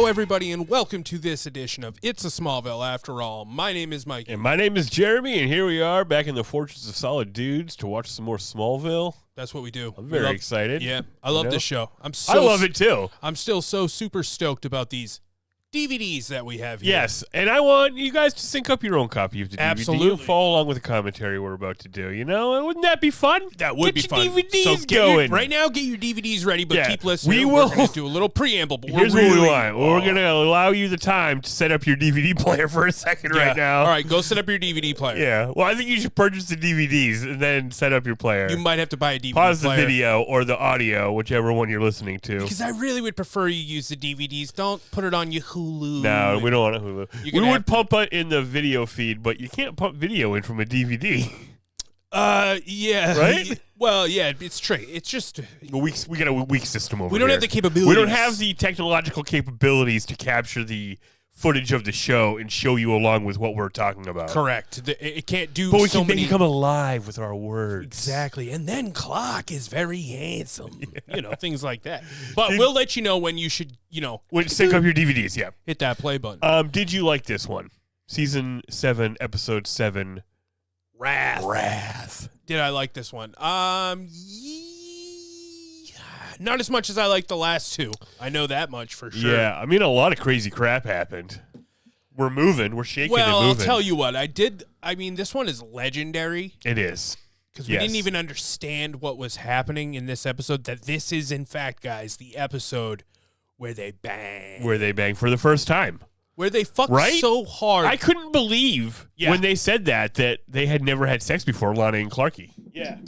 Hello, everybody, and welcome to this edition of It's a Smallville After All. My name is Mikey. And my name is Jeremy, and here we are back in the Fortress of Solid Dudes to watch some more Smallville. That's what we do. I'm very excited. Yeah, I love this show. I love it, too. I'm still so super stoked about these DVDs that we have here. Yes, and I want you guys to sync up your own copy of the DVD. Absolutely. And follow along with the commentary we're about to do. You know, wouldn't that be fun? That would be fun. Get your DVDs so going. Right now, get your DVDs ready, but keep listening. We will. We're going to do a little preamble. But Here's what we want. We're going to allow you the time to set up your DVD player for a second right now. All right, go set up your DVD player. Yeah. Well, I think you should purchase the DVDs and then set up your player. You might have to buy a DVD Pause player. the video or the audio, whichever one you're listening to. Because I really would prefer you use the DVDs. Don't put it on your Hulu. No, we don't want a Hulu. We would pump it in the video feed, but you can't pump video in from a DVD. Yeah. Right? Well, yeah, it's true. It's just we got a weak system over here. We don't have the capabilities. We don't have the technological capabilities to capture the footage of the show and show you along with what we're talking about. Correct. It can't do but we so can many... make it come alive with our words. Exactly. And then Clark is very handsome. Yeah. You know, things like that. But we'll let you know when you should, sync up your DVDs, yeah. Hit that play button. Did you like this one? Season 7, Episode 7. Wrath. Did I like this one? Not as much as I like the last two. I know that much for sure. Yeah, I mean, a lot of crazy crap happened. We're moving. We're shaking and moving. Well, I'll tell you what. This one is legendary. It is. Because we didn't even understand what was happening in this episode, that this is, in fact, guys, the episode where they bang. Where they bang for the first time. Where they fuck so hard. I couldn't believe when they said that they had never had sex before, Lana and Clarky. Yeah.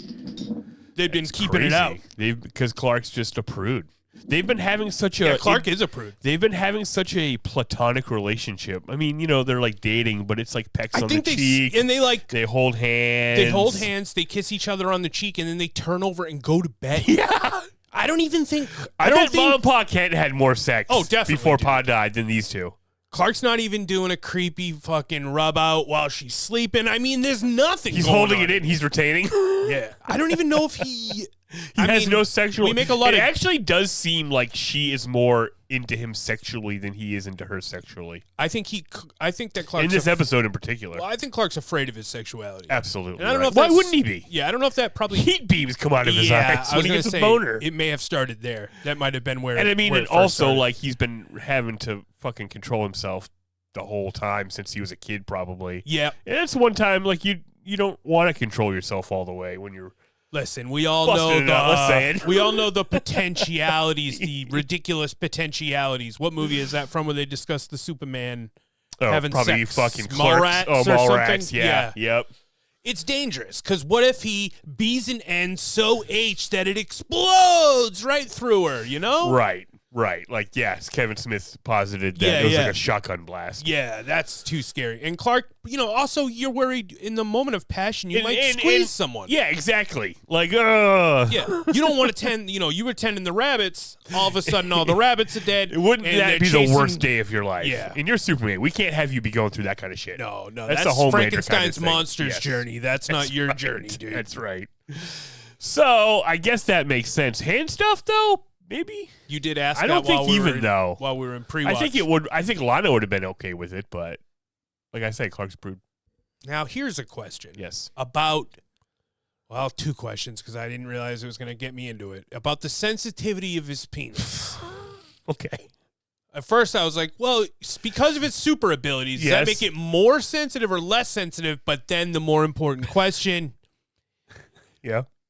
They've been keeping it out. Because Clark's just a prude. They've been having such a... Clark is a prude. They've been having such a platonic relationship. I mean, they're like dating, but it's like pecks on the cheek. And they hold hands. They hold hands, they kiss each other on the cheek, and then they turn over and go to bed. Yeah. I don't even think... I bet Mom and Pa Kent had more sex before Pa died than these two. Clark's not even doing a creepy fucking rub out while she's sleeping. I mean, there's nothing He's going holding on. it in. He's retaining. Yeah. I don't even know if he... He has no sexual... We make a lot It actually does seem like she is more into him sexually than he is into her sexually. I think that Clark's... In this episode in particular. Well, I think Clark's afraid of his sexuality. Absolutely. And I don't know if Why wouldn't he be? Yeah, I don't know if that probably... Heat beams come out of his eyes when he gets a boner. It may have started there. That might have been where... And I mean, also, like, he's been having to fucking control himself the whole time since he was a kid, probably. Yeah. And it's one time, like, you don't want to control yourself all the way when you're... Listen, we all know the potentialities, the ridiculous potentialities. What movie is that from where they discuss the Superman having probably sex? Fucking Clerks. Mallrats, yeah. Yep. It's dangerous, because what if he B's an N so H that it explodes right through her, Right. Like, yes, Kevin Smith posited that it was like a shotgun blast. Yeah, that's too scary. And Clark, also you're worried in the moment of passion you might squeeze someone. Yeah, exactly. Like, Yeah, you don't want to tend, you were tending the rabbits, all of a sudden all the rabbits are dead. Wouldn't that be the worst day of your life? Yeah. And you're Superman. We can't have you be going through that kind of shit. No, that's the Homelander Frankenstein's kind of monster's journey. That's not your journey, dude. That's right. So, I guess that makes sense. Hand stuff, though? Maybe you did ask. I don't think while we were in pre-watch. I think it would. I think Lana would have been okay with it, but like I said, Clark's prude. Now here's a question. Yes. About two questions because I didn't realize it was going to get me into it about the sensitivity of his penis. Okay. At first, I was like, well, because of its super abilities, does that make it more sensitive or less sensitive? But then the more important question,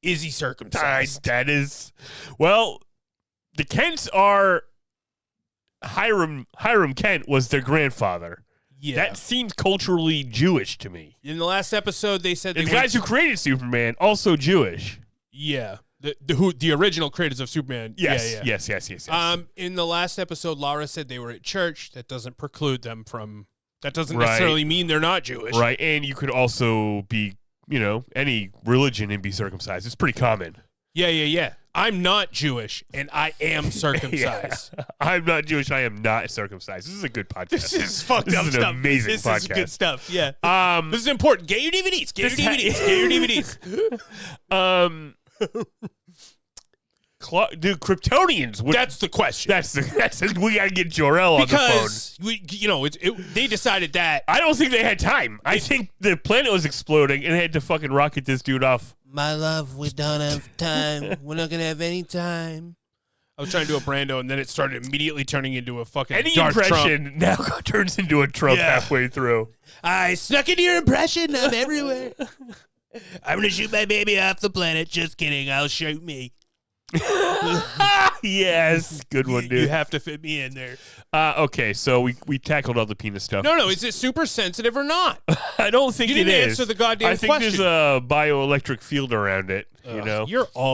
is he circumcised? That is, well. The Kents are Hiram Kent was their grandfather. Yeah. That seems culturally Jewish to me. In the last episode, they said the guys who created Superman also Jewish. Yeah. The original creators of Superman. Yes. Yeah. Yes. In the last episode, Laura said they were at church. That doesn't preclude them from. That doesn't necessarily mean they're not Jewish. Right. And you could also be, any religion and be circumcised. It's pretty common. Yeah. I'm not Jewish, and I am circumcised. I'm not Jewish. I am not circumcised. This is a good podcast. This is fucked up This is an amazing podcast. This is good stuff. Yeah. This is important. Get your DVDs. Get your DVDs. Dude, Kryptonians. That's the question. We gotta get Jor-El on the phone. Because they decided that. I don't think they had time. I think the planet was exploding and they had to fucking rocket this dude off. My love, we don't have time. We're not gonna have any time. I was trying to do a Brando, and then it started immediately turning into a fucking any Darth impression Trump. Now turns into a Trump halfway through. I snuck into your impression. I'm everywhere. I'm gonna shoot my baby off the planet. Just kidding. I'll shoot me. Yes, good one, dude. You have to fit me in there. Okay, so we tackled all the penis stuff. No, is it super sensitive or not? I don't think it is. You didn't answer the goddamn question. I think there's a bioelectric field around it. You know,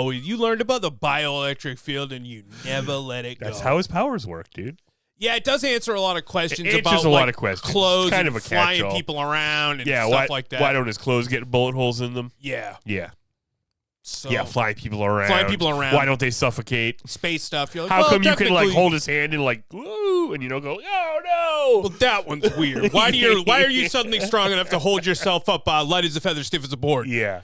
you learned about the bioelectric field and you never let it go. That's how his powers work, dude. Yeah, it does answer a lot of questions it about a lot of questions. Clothes, kind of a flying catch-all. people around and stuff like that. Why don't his clothes get bullet holes in them? Yeah. So, flying people around. Why don't they suffocate? Space stuff. You're like, how come you can like hold his hand and like woo, and you don't go, oh no? Well, that one's weird. Why are you suddenly strong enough to hold yourself up light as a feather, stiff as a board? Yeah.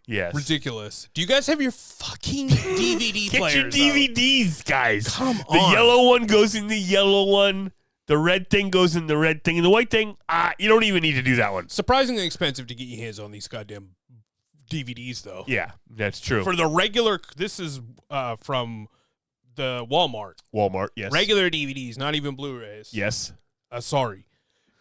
Yes. Ridiculous. Do you guys have your fucking DVD players? Get your DVDs, guys. Come on. The yellow one goes in the yellow one. The red thing goes in the red thing. And the white thing, you don't even need to do that one. Surprisingly expensive to get your hands on these goddamn DVDs, though. Yeah, that's true. For the regular, this is from the Walmart. Walmart, yes. Regular DVDs, not even Blu-rays. Yes. Sorry.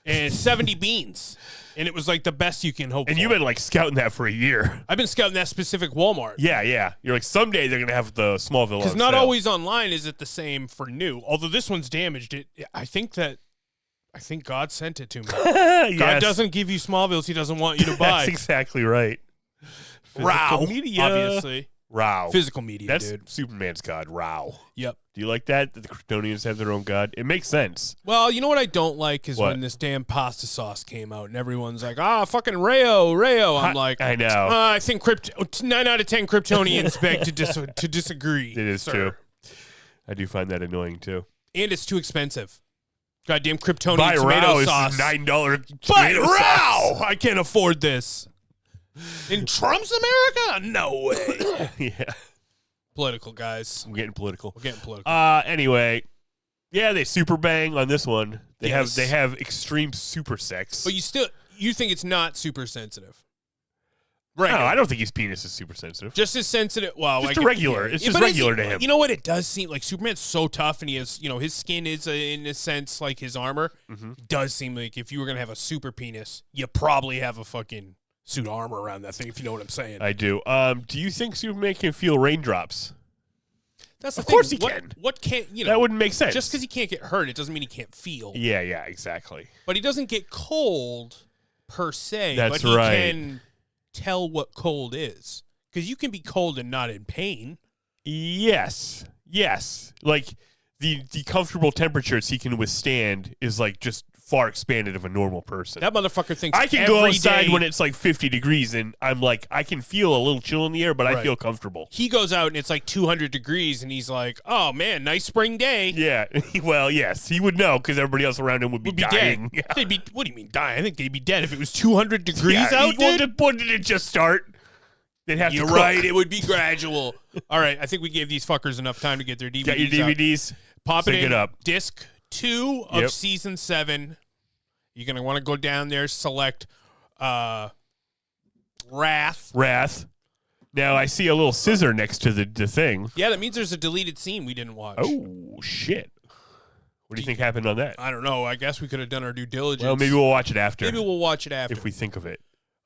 And 70 beans. And it was like the best you can hope for. And you've been like scouting that for a year. I've been scouting that specific Walmart. Yeah. You're like, someday they're going to have the Smallville because not always online is it the same for new. Although this one's damaged. I think God sent it to me. Yes. God doesn't give you Smallvilles he doesn't want you to buy. That's exactly right. Physical media. Obviously. Row. Physical media, That's dude. Superman's god, Row. Yep. Do you like that the Kryptonians have their own god? It makes sense. Well, you know what I don't like is when this damn pasta sauce came out and everyone's like, fucking Rayo. I'm like, I know. I think 9 out of 10 Kryptonians beg to disagree. It is true. I do find that annoying too. And it's too expensive. Goddamn Kryptonian Buy tomato Row sauce. Is $9 Buy tomato Row! sauce. I can't afford this. In Trump's America? No way. Yeah. Political, guys. I'm getting political. We're getting political. Anyway, yeah, they super bang on this one. They Yes. have extreme super sex. But you think it's not super sensitive. Right. No, I don't think his penis is super sensitive. Just as sensitive. Well, just regular. It's just but regular to him. You know what? It does seem like Superman's so tough, and he has, his skin is in a sense like his armor. Mm-hmm. It does seem like if you were gonna have a super penis, you probably have a fucking suit of armor around that thing. If you know what I'm saying. I do. Do you think Superman can feel raindrops? That's the of thing. course he can. What can't That wouldn't make sense. Just because he can't get hurt, it doesn't mean he can't feel. Yeah, exactly. But he doesn't get cold per se. That's but he right. can tell what cold is, because you can be cold and not in pain. Yes. Like the comfortable temperatures he can withstand is like just far expanded of a normal person. That motherfucker thinks I can go every outside day- when it's like 50 degrees and I'm like, I can feel a little chill in the air, but I Right. feel comfortable. He goes out and it's like 200 degrees and he's like, oh man, nice spring day. Yeah. Well, yes, he would know because everybody else around him would be dying. Dead. They'd be, what do you mean dying? I think they'd be dead if it was 200 degrees out, dude. When did it just start? They'd have You're to cook. right. It would be gradual. All right. I think we gave these fuckers enough time to get their DVDs Get your DVDs. Pop Sync it in. it up. Disc 2 of season 7. You're going to want to go down there, select Wrath. Now, I see a little scissor next to the thing. Yeah, that means there's a deleted scene we didn't watch. Oh, shit. What do you think happened on that? I don't know. I guess we could have done our due diligence. Well, maybe we'll watch it after. Maybe we'll watch it after. If we think of it.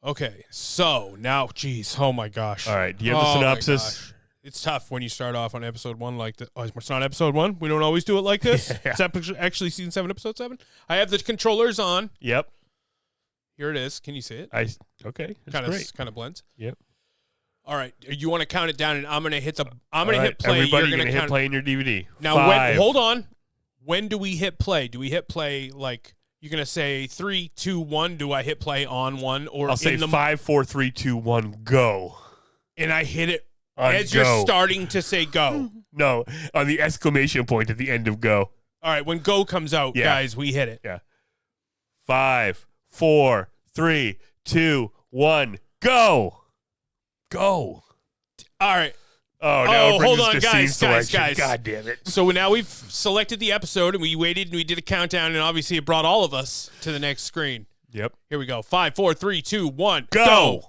Okay, so now, geez, oh my gosh. All right, do you have the synopsis? It's tough when you start off on episode 1 like this. Oh, it's not episode 1? We don't always do it like this? Yeah. It's actually season 7, episode 7? I have the controllers on. Yep. Here it is. Can you see it? Okay, that's great. Kind of blends. Yep. All right, you want to count it down, and I'm gonna hit hit play. Everybody, you're gonna hit play in your DVD. Now, hold on. When do we hit play? Do we hit play like you're gonna say 3, 2, 1? Do I hit play on 1 or I'll say 5, 4, 3, 2, 1, go. And I hit it on as go. you're starting to say go. No, on the exclamation point at the end of go. All right, when go comes out, guys, we hit it. Yeah. 5, 4, 3, 2, 1, go. Go. All right. Oh, now hold on, guys. God damn it. So now we've selected the episode, and we waited, and we did a countdown, and obviously it brought all of us to the next screen. Yep. Here we go. 5, 4, 3, 2, 1, go!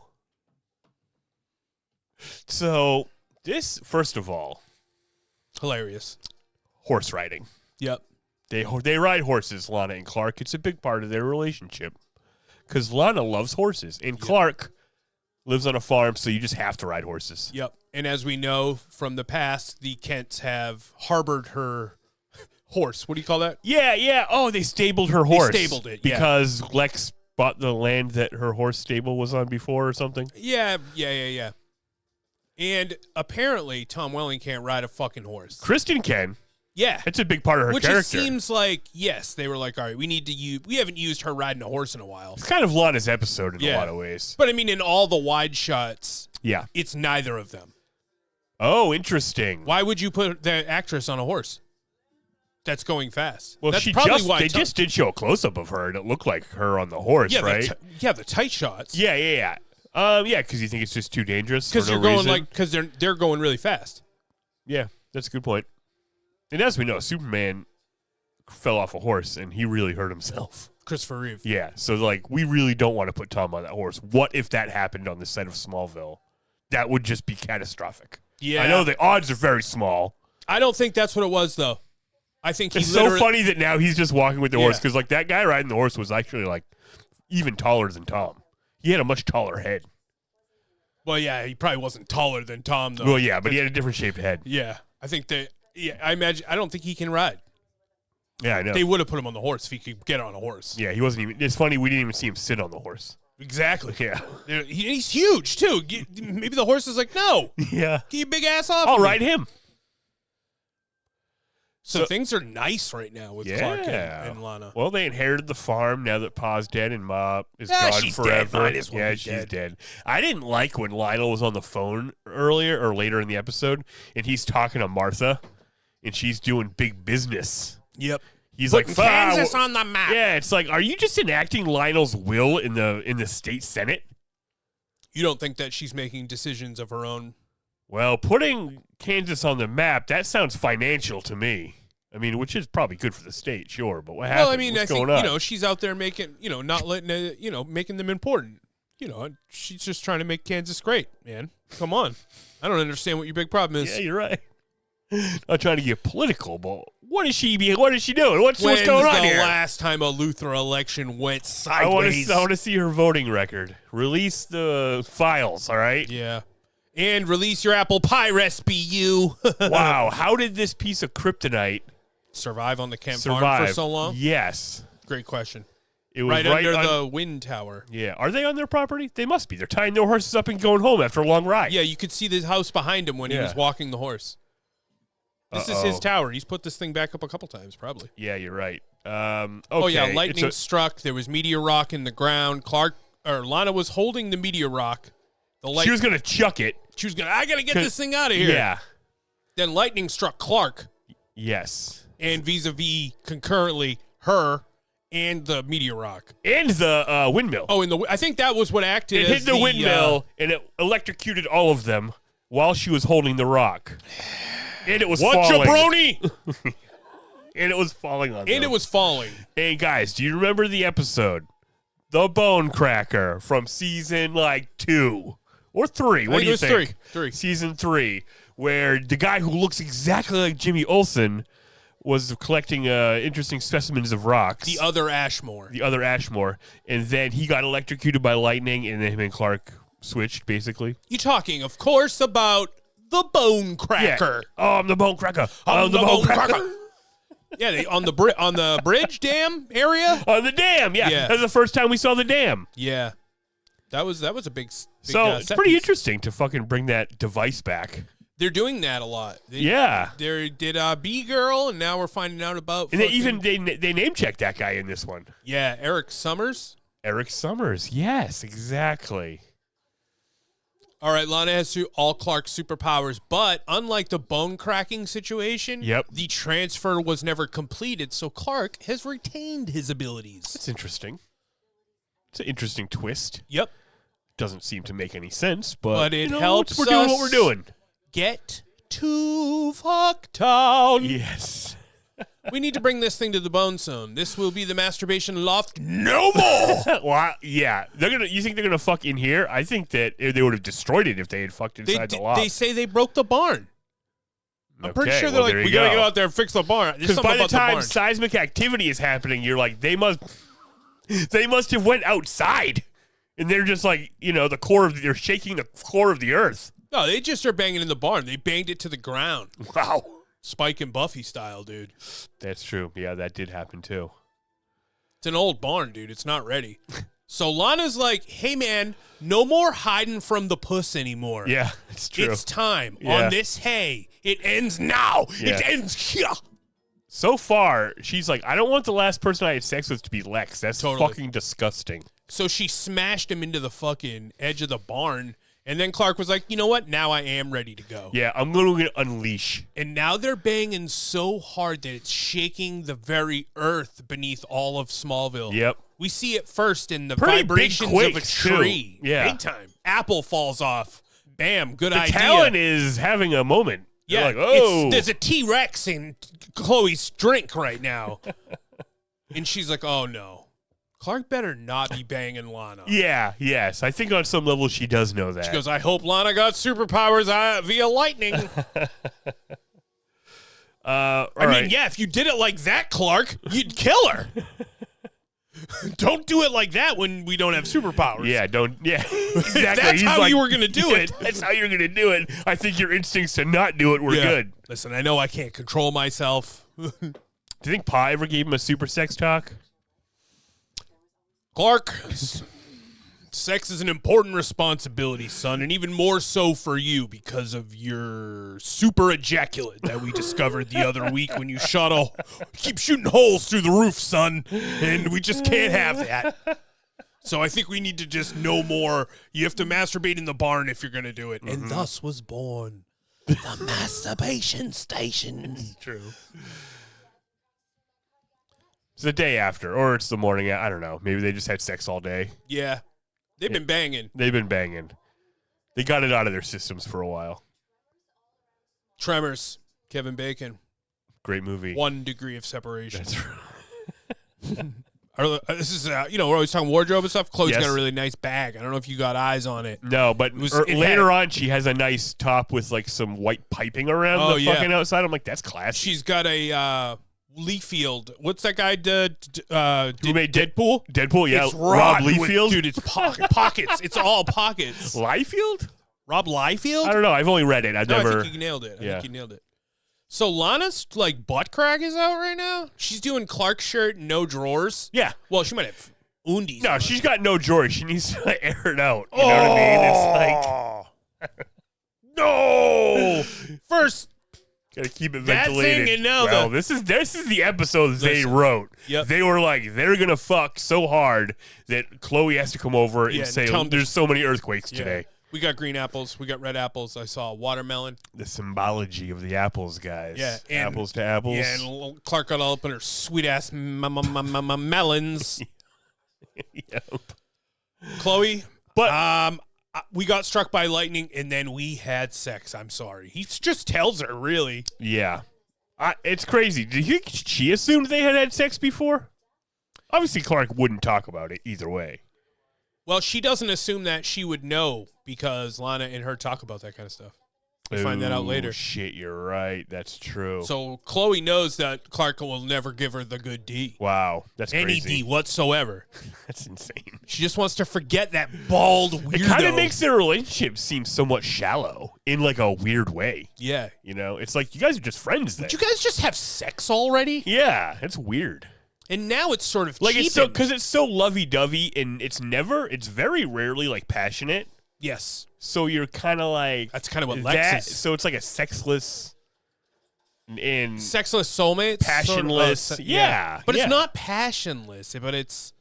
So, this, first of all... Hilarious. Horse riding. Yep. They ride horses, Lana and Clark. It's a big part of their relationship. Because Lana loves horses, and Clark lives on a farm, so you just have to ride horses. Yep. And as we know from the past, the Kents have harbored her horse. What do you call that? Yeah. Oh, they stabled her horse. They stabled it, because Lex bought the land that her horse stable was on before or something. Yeah. And apparently, Tom Welling can't ride a fucking horse. Kristen can. Yeah. It's a big part of her character. Which it seems like, yes, they were like, all right, we haven't used her riding a horse in a while. It's kind of Lana's episode in a lot of ways. But I mean, in all the wide shots, it's neither of them. Oh, interesting. Why would you put the actress on a horse that's going fast? Well, that's they just did show a close-up of her, and it looked like her on the horse, right? The tight shots. Yeah. Because you think it's just too dangerous. Because they're going really fast. Yeah, that's a good point. And as we know, Superman fell off a horse, and he really hurt himself. Christopher Reeve. Yeah, so we really don't want to put Tom on that horse. What if that happened on the set of Smallville? That would just be catastrophic. Yeah. I know the odds are very small. I don't think that's what it was, though. I think it's so funny that now he's just walking with the horse, because that guy riding the horse was actually even taller than Tom. He had a much taller head. Well, yeah, he probably wasn't taller than Tom, though. Well, yeah, but he had a different shaped head. Yeah, I think I don't think he can ride. Yeah, I know. They would have put him on the horse if he could get on a horse. Yeah, he wasn't even. It's funny, we didn't even see him sit on the horse. Exactly. Yeah. He's huge, too. Maybe the horse is like, no. Yeah. Get your big ass off. I'll ride him. So things are nice right now with Clark and Lana. Well, they inherited the farm now that Pa's dead and Ma is gone forever. She's dead. I didn't like when Lionel was on the phone later in the episode, and he's talking to Martha, and she's doing big business. Yep. He's putting Kansas on the map. Yeah, it's like, are you just enacting Lionel's will in the state senate? You don't think that she's making decisions of her own? Well, putting Kansas on the map, that sounds financial to me. I mean, which is probably good for the state, sure, but what happened? Well, I mean, What's I think, going on? She's out there making, not letting it, making them important. She's just trying to make Kansas great, man. Come on. I don't understand what your big problem is. Yeah, you're right. Not trying to get political, but what is she doing? What's going on here? When's the last time a Luthor election went sideways? I want to see her voting record. Release the files, all right? Yeah. And release your apple pie recipe, you. Wow. How did this piece of kryptonite survive on the camp farm for so long? Yes. Great question. It was right under the wind tower. Yeah. Are they on their property? They must be. They're tying their horses up and going home after a long ride. Yeah, you could see the house behind him when he was walking the horse. This is his tower. He's put this thing back up a couple times, probably. Yeah, you're right. Okay. Oh, yeah, lightning struck. There was meteor rock in the ground. Lana was holding the meteor rock. She was going to chuck it. She was I got to get this thing out of here. Yeah. Then lightning struck Clark. Yes. And vis-a-vis, concurrently, her and the meteor rock. And the windmill. Oh, I think that was what acted as hit the windmill, and it electrocuted all of them while she was holding the rock. And it was falling. Jabroni! And it was falling on them. And it was falling. Hey, guys, do you remember the episode? The Bone Cracker from season, 2 or 3. What do you think? Three. Season 3, where the guy who looks exactly like Jimmy Olsen was collecting interesting specimens of rocks. The other Ashmore. And then he got electrocuted by lightning, and then him and Clark switched, basically. You're talking, of course, about the Bone Cracker. Yeah. Oh, I'm the Bone Cracker. I'm the Bone Cracker. Yeah, on the bridge dam area? On the dam, yeah. That's the first time we saw the dam. Yeah. That was a big so it's pretty interesting to fucking bring that device back. They're doing that a lot. They did B-Girl, and now we're finding out about... And they name-checked that guy in this one. Yeah, Eric Summers. Yes, exactly. All right, Lana has all Clark's superpowers, but unlike the bone-cracking situation, the transfer was never completed, so Clark has retained his abilities. That's interesting. It's an interesting twist. Yep. Doesn't seem to make any sense, but it helps we're doing what we're doing. get to Fucktown. Yes. We need to bring this thing to the Bone Zone. This will be the masturbation loft no more. Well, yeah. You think they're gonna fuck in here? I think that they would have destroyed it if they had fucked inside the loft. They say they broke the barn. I'm pretty sure they're like, we gotta get out there and fix the barn. Because by the time seismic activity is happening, you're like, they must have went outside, and they're just like, they're shaking the core of the earth. No, they just are banging in the barn. They banged it to the ground. Wow. Spike and Buffy style, dude. That's true. Yeah, that did happen too. It's an old barn, dude. It's not ready. So Lana's like, hey, man, no more hiding from the puss anymore. Yeah, it's true. It's time on this hay. It ends now. Yeah. It ends here. So far, she's like, I don't want the last person I had sex with to be Lex. That's fucking disgusting. So she smashed him into the fucking edge of the barn. And then Clark was like, you know what? Now I am ready to go. Yeah, I'm going to unleash. And now they're banging so hard that it's shaking the very earth beneath all of Smallville. Yep. We see it first in the pretty vibrations of a tree. Too. Yeah. Big time. Apple falls off. Bam. Good idea. The Talon is having a moment. Yeah. Like, oh. There's a T-Rex in Chloe's drink right now. And she's like, oh, no. Clark better not be banging Lana. Yeah, yes. I think on some level she does know that. She goes, I hope Lana got superpowers via lightning. I mean, yeah, if you did it like that, Clark, you'd kill her. Don't do it like that when we don't have superpowers. Yeah, exactly. That's how you were going to do it. That's how you're going to do it. I think your instincts to not do it were good. Listen, I know I can't control myself. Do you think Pa ever gave him a super sex talk? Clark, sex is an important responsibility, son, and even more so for you because of your super ejaculate that we discovered the other week when you keep shooting holes through the roof, son, and we just can't have that. So I think we need to just know more. You have to masturbate in the barn if you're going to do it. Mm-hmm. And thus was born the masturbation station. True. It's the day after, or it's the morning. I don't know. Maybe they just had sex all day. Yeah. They've been banging. They've been banging. They got it out of their systems for a while. Kevin Bacon. Great movie. 1 degree of separation. That's right. This is, we're always talking wardrobe and stuff. Chloe's got a really nice bag. I don't know if you got eyes on it. No, but later on, she has a nice top with like some white piping around the fucking outside. I'm like, that's classy. She's got a Liefeld. What's that guy who made Deadpool? Deadpool, yeah. It's Rob Liefeld? Dude, it's pockets. It's all pockets. Liefeld? Rob Liefeld? I don't know. I've only read it. I think you nailed it. So Lana's like butt crack is out right now. She's doing Clark shirt, no drawers. Yeah. Well, she might have undies. No, she's got no drawers. She needs to air it out. You know what I mean? It's like no. First, gotta keep it ventilated. Thing and now well, this is the episode they wrote. Yep. They were like, they're gonna fuck so hard that Chloe has to come over and say, "There's so many earthquakes today." We got green apples. We got red apples. I saw a watermelon. The symbology of the apples, guys. Yeah. Apples to apples. Yeah, and Clark got all up in her sweet-ass melons. Yep. Chloe, but we got struck by lightning, and then we had sex. I'm sorry. He just tells her, really. Yeah. It's crazy. Did you think she assumed they had sex before? Obviously, Clark wouldn't talk about it either way. Well, she doesn't assume that she would know because Lana and her talk about that kind of stuff. We find that out later. Shit, you're right. That's true. So Chloe knows that Clark will never give her the good D. Wow. That's crazy. Any D whatsoever. That's insane. She just wants to forget that bald weirdo. It kind of makes their relationship seem somewhat shallow in like a weird way. Yeah. It's like you guys are just friends then. Did you guys just have sex already? Yeah. It's weird. And now it's sort of like cheapened. Because it's so lovey-dovey and it's very rarely like passionate. Yes. So you're kind of like... That's kind of what Lex is. So it's like a sexless... Sexless soulmate? Passionless. Sort of, yeah. But it's not passionless, but it's...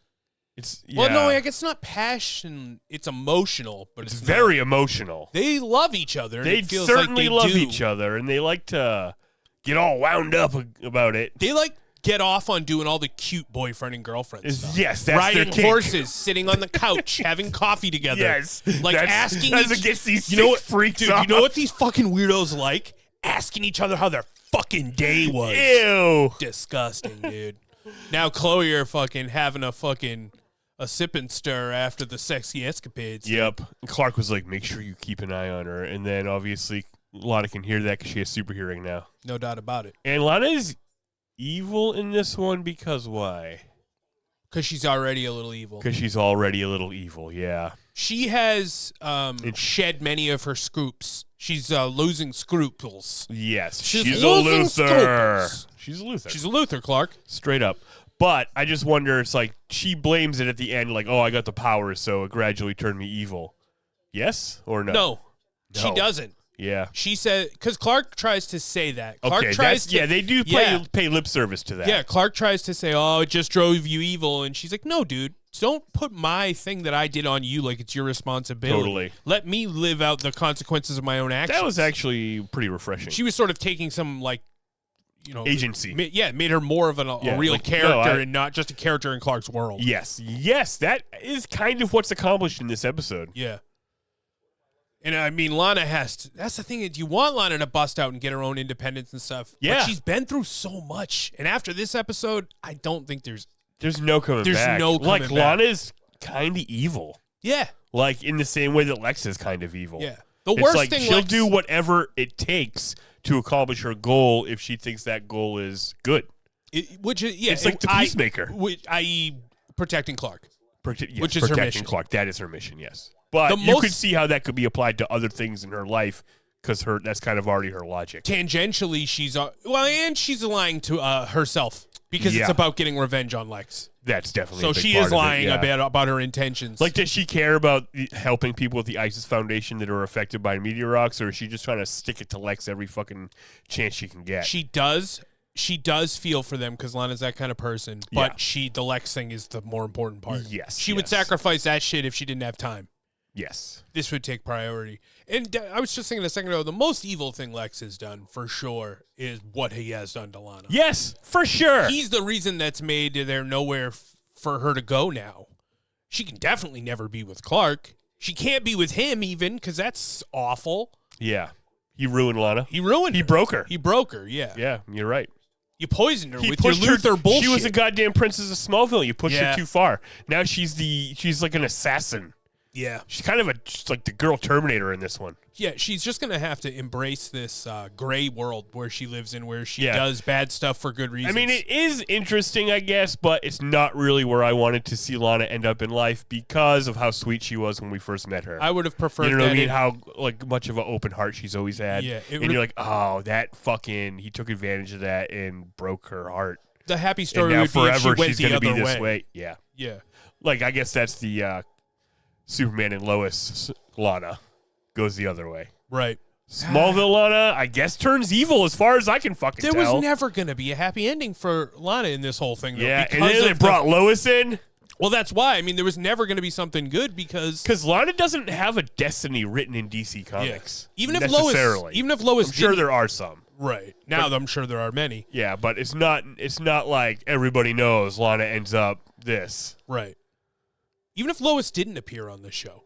Yeah. Well, no, I guess it's not passion. It's emotional, but it's very emotional. They love each other. They certainly love each other, and they like to get all wound up about it. They like get off on doing all the cute boyfriend and girlfriend stuff. Yes, that's riding their kink. horses, sitting on the couch, having coffee together. Yes, like asking. That's against these freaks. Dude, you know what these fucking weirdos like? Asking each other how their fucking day was. Ew, disgusting, dude. Now Chloe are fucking having a sip and stir after the sexy escapades. Yep. And Clark was like, make sure you keep an eye on her. And then obviously Lana can hear that because she has super hearing now. No doubt about it. And Lana is evil in this one because why? Because she's already a little evil. Because she's already a little evil, yeah. She has shed many of her scoops. She's losing scruples. Yes. She's a Luther. Scruples. She's a Luther. She's a Luther, Clark. Straight up. But I just wonder, it's like she blames it at the end, like, oh, I got the power, so it gradually turned me evil. Yes or no? No, she doesn't. Yeah. She said, because Clark tries to say that. Clark okay, tries to, they do pay lip service to that. Yeah, Clark tries to say, oh, it just drove you evil. And she's like, no, dude, don't put my thing that I did on you like it's your responsibility. Totally. Let me live out the consequences of my own actions. That was actually pretty refreshing. She was sort of taking some, agency. Made her more of a real character and not just a character in Clark's world. Yes, that is kind of what's accomplished in this episode. Yeah. And I mean, Lana has to. That's the thing is, you want Lana to bust out and get her own independence and stuff. Yeah, but she's been through so much, and after this episode, I don't think there's no coming back. There's no coming back. Lana's kind of evil. Yeah, like in the same way that Lex is kind of evil. Yeah, the worst thing she'll do whatever it takes to accomplish her goal if she thinks that goal is good. It's like the Peacemaker, i.e., protecting Clark. Which is her mission. Clark. That is her mission. Yes. But you could see how that could be applied to other things in her life because that's kind of already her logic. Tangentially, and she's lying to herself because it's about getting revenge on Lex. That's definitely so a big she part is lying about her intentions. Like, does she care about helping people with the ISIS Foundation that are affected by meteor rocks, or is she just trying to stick it to Lex every fucking chance she can get? She does. She does feel for them because Lana's that kind of person, but the Lex thing is the more important part. Yes, she would sacrifice that shit if she didn't have time. Yes. This would take priority. And I was just thinking a second ago, the most evil thing Lex has done, for sure, is what he has done to Lana. Yes, for sure. He's the reason that's made there nowhere for her to go now. She can definitely never be with Clark. She can't be with him even, because that's awful. Yeah. He ruined Lana. He ruined her. He broke her. He broke her, yeah. Yeah, you're right. You poisoned her with your Luther bullshit. She was a goddamn princess of Smallville. You pushed her too far. Now she's like an assassin. Yeah. She's kind of just like the girl Terminator in this one. Yeah, she's just going to have to embrace this gray world where she lives in, where she does bad stuff for good reasons. I mean, it is interesting, I guess, but it's not really where I wanted to see Lana end up in life because of how sweet she was when we first met her. I would have preferred You know what I mean? How much of an open heart she's always had. Yeah, and you're like, oh, he took advantage of that and broke her heart. The happy story and now would be if she went she's the gonna other be this way. way. Yeah. Yeah. Like, I guess that's the Superman and Lois Lana goes the other way. Right. Smallville Lana, I guess, turns evil as far as I can fucking tell. There was never going to be a happy ending for Lana in this whole thing. Though, yeah, and then they brought Lois in. Well, that's why. I mean, there was never going to be something good because Lana doesn't have a destiny written in DC Comics. Yeah. Even if Lois, I'm sure there are some. Right. Now I'm sure there are many. Yeah, but it's not like everybody knows Lana ends up this. Right. Even if Lois didn't appear on the show,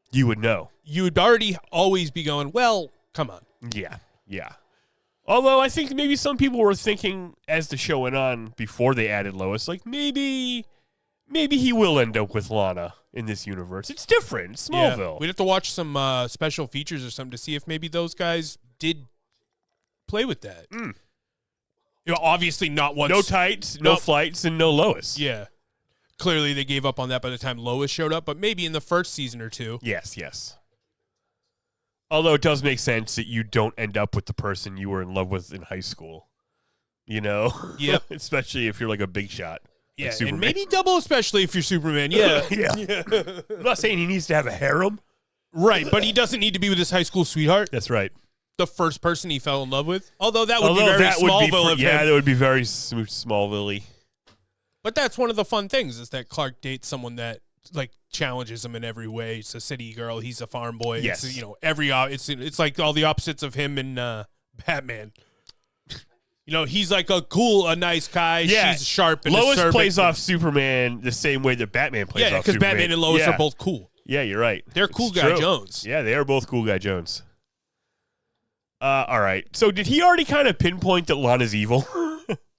you would know. You would already always be going, well, come on. Yeah, yeah. Although I think maybe some people were thinking as the show went on before they added Lois, like maybe he will end up with Lana in this universe. It's different. It's Smallville. Yeah. We'd have to watch some special features or something to see if maybe those guys did play with that. Mm. You know, obviously not once. No tights, no flights, and no Lois. Yeah. Clearly they gave up on that by the time Lois showed up, but maybe in the first season or two. Yes. Although it does make sense that you don't end up with the person you were in love with in high school. You know? Yep. Especially if you're like a big shot. Yeah, like and maybe double, especially if you're Superman. Yeah. Yeah. I'm not saying he needs to have a harem. Right, but he doesn't need to be with his high school sweetheart. That's right. The first person he fell in love with. Although that would be very Smallville of him. Yeah, that would be very Smallville-y. But that's one of the fun things is that Clark dates someone that like challenges him in every way. It's a city girl. He's a farm boy. Yes. It's, it's like all the opposites of him and Batman. He's like a nice guy. Yeah. She's sharp and Lois acerbic. plays off Superman the same way that Batman plays off Superman. Yeah, because Batman and Lois are both cool. Yeah, you're right. They're Cool Guy Jones. Yeah, they are both Cool Guy Jones. All right. So did he already kind of pinpoint that Lana's evil?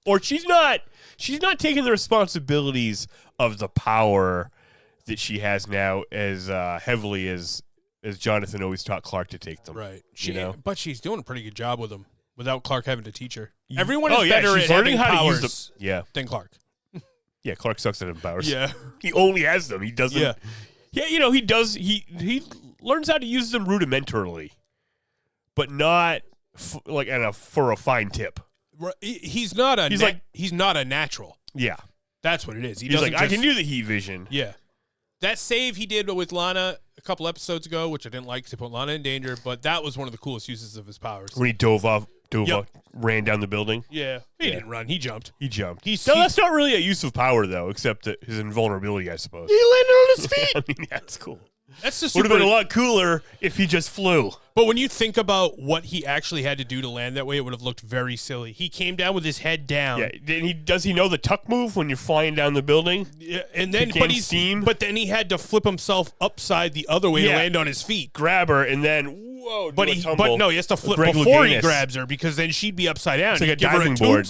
Or she's not taking the responsibilities of the power that she has now as heavily as Jonathan always taught Clark to take them. Right. But she's doing a pretty good job with them without Clark having to teach her. Everyone is better at learning having how powers to use them. than Clark. Yeah, Clark sucks at having powers. Yeah. He only has them. He doesn't. Yeah. Yeah, he does. He learns how to use them rudimentarily, but not for a fine tip. He's not a natural. Yeah. That's what it is. He's like, I can do the heat vision. Yeah. That save he did with Lana a couple episodes ago, which I didn't like to put Lana in danger, but that was one of the coolest uses of his powers. When he dove off, ran down the building. Yeah. He didn't run. He jumped. That's not really a use of power, though, except his invulnerability, I suppose. He landed on his feet. I mean, that's cool. That's just would have been a lot cooler if he just flew. But when you think about what he actually had to do to land that way, it would have looked very silly. He came down with his head down. Yeah, does he know the tuck move when you're flying down the building? Yeah, and then but then he had to flip himself upside the other way to land on his feet, grab her, and then whoa. But he has to flip before he grabs her because then she'd be upside down. It's like a diving board.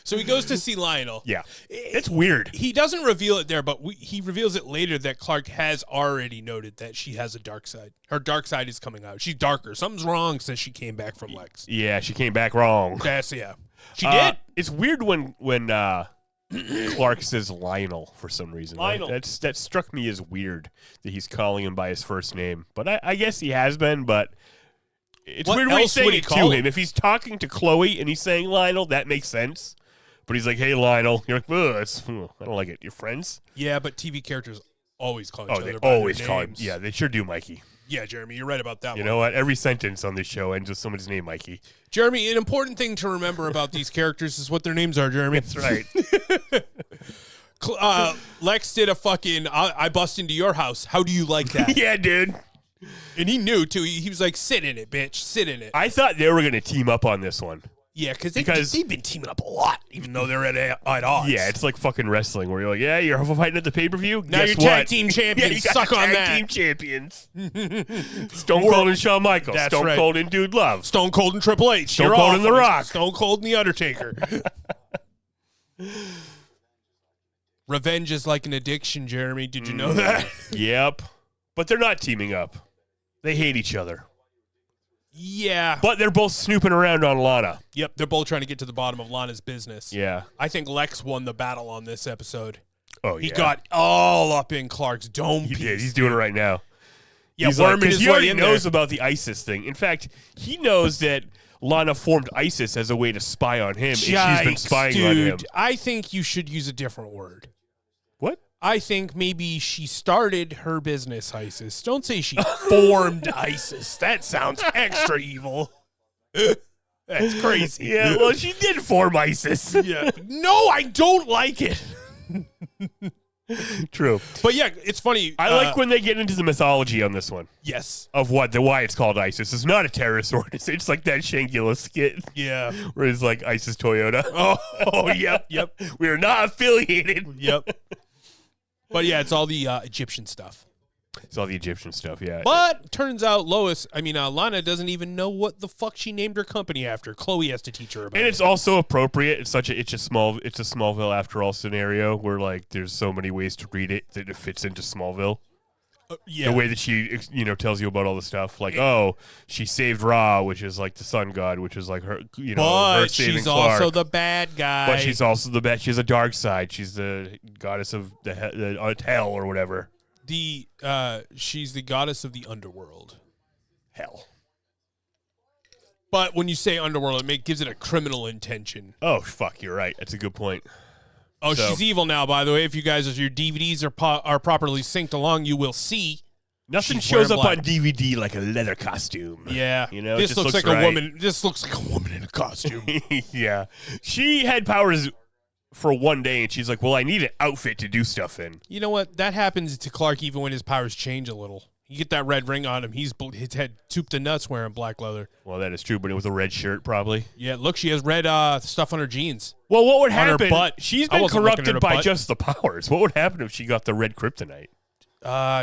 So he goes to see Lionel. Yeah. It's weird. He doesn't reveal it there, but he reveals it later that Clark has already noted that she has a dark side. Her dark side is coming out. She's darker. Something's wrong since she came back from Lex. Yeah, she came back wrong. She did. It's weird when Clark says Lionel for some reason. Lionel. That struck me as weird that he's calling him by his first name. But I guess he has been, but it's weird when he's saying it to him. If he's talking to Chloe and he's saying Lionel, that makes sense. But he's like, hey, Lionel. You're like, I don't like it. You're friends? Yeah, but TV characters always call each other they by always their call names. him. Yeah, they sure do, Mikey. Yeah, Jeremy, you're right about that one. You know what? Every sentence on this show ends with someone's name, Mikey. Jeremy, an important thing to remember about these characters is what their names are, Jeremy. That's right. Lex did a fucking, I bust into your house. How do you like that? Yeah, dude. And he knew, too. He was like, sit in it, bitch. Sit in it. I thought they were going to team up on this one. Yeah, because they've been teaming up a lot, even though they're at odds. Yeah, it's like fucking wrestling, where you're like, yeah, you're fighting at the pay-per-view? Now you're tag team champions. Yeah, Suck on that. Tag team champions. Stone Cold and Shawn Michaels. That's Stone Cold and Dude Love. Stone Cold and Triple H. Stone Cold and The Rock. Stone Cold and The Undertaker. Revenge is like an addiction, Jeremy. Did you know that? Yep. But they're not teaming up. They hate each other. Yeah. But they're both snooping around on Lana. Yep, they're both trying to get to the bottom of Lana's business. Yeah. I think Lex won the battle on this episode. Oh, yeah. He got all up in Clark's dome piece. He did. He's doing it right now. Yeah, because he already knows about the ISIS thing. In fact, he knows that Lana formed ISIS as a way to spy on him, and she's been spying on him. I think you should use a different word. What? I think maybe she started her business, ISIS. Don't say she formed ISIS. That sounds extra evil. That's crazy. Yeah, well, she did form ISIS. Yeah. No, I don't like it. True. But yeah, it's funny. I like when they get into the mythology on this one. Yes. Of why it's called ISIS. It's not a terrorist organization. It's like that Shangula skit. Yeah. Where it's like ISIS Toyota. Oh, yep. We are not affiliated. Yep. But yeah, it's all the Egyptian stuff. It's all the Egyptian stuff, yeah. But turns out Lana doesn't even know what the fuck she named her company after. Chloe has to teach her about it. And it's also appropriate. It's a Smallville after all scenario where like there's so many ways to read it that it fits into Smallville. Yeah. The way that she tells you about all the stuff, like she saved Ra, which is like the sun god, which is like her her saving she's Clark. Also the bad guy. But she's also the bad. She has a dark side. She's the goddess of the hell or whatever. She's the goddess of the underworld. Hell. But when you say underworld, it gives it a criminal intention. Oh fuck, you're right. That's a good point. Oh, she's evil now, by the way. If you guys, as your DVDs are properly synced along, you will see. Nothing shows up on DVD like a leather costume. Yeah. This looks like a woman. This looks like a woman in a costume. Yeah. She had powers for one day, and she's like, well, I need an outfit to do stuff in. You know what? That happens to Clark even when his powers change a little. You get that red ring on him. His head soup to nuts wearing black leather. Well, that is true, but it was a red shirt probably. Yeah, look, she has red stuff on her jeans. Well, what would on happen? Her butt. She's been corrupted by just the powers. What would happen if she got the red kryptonite?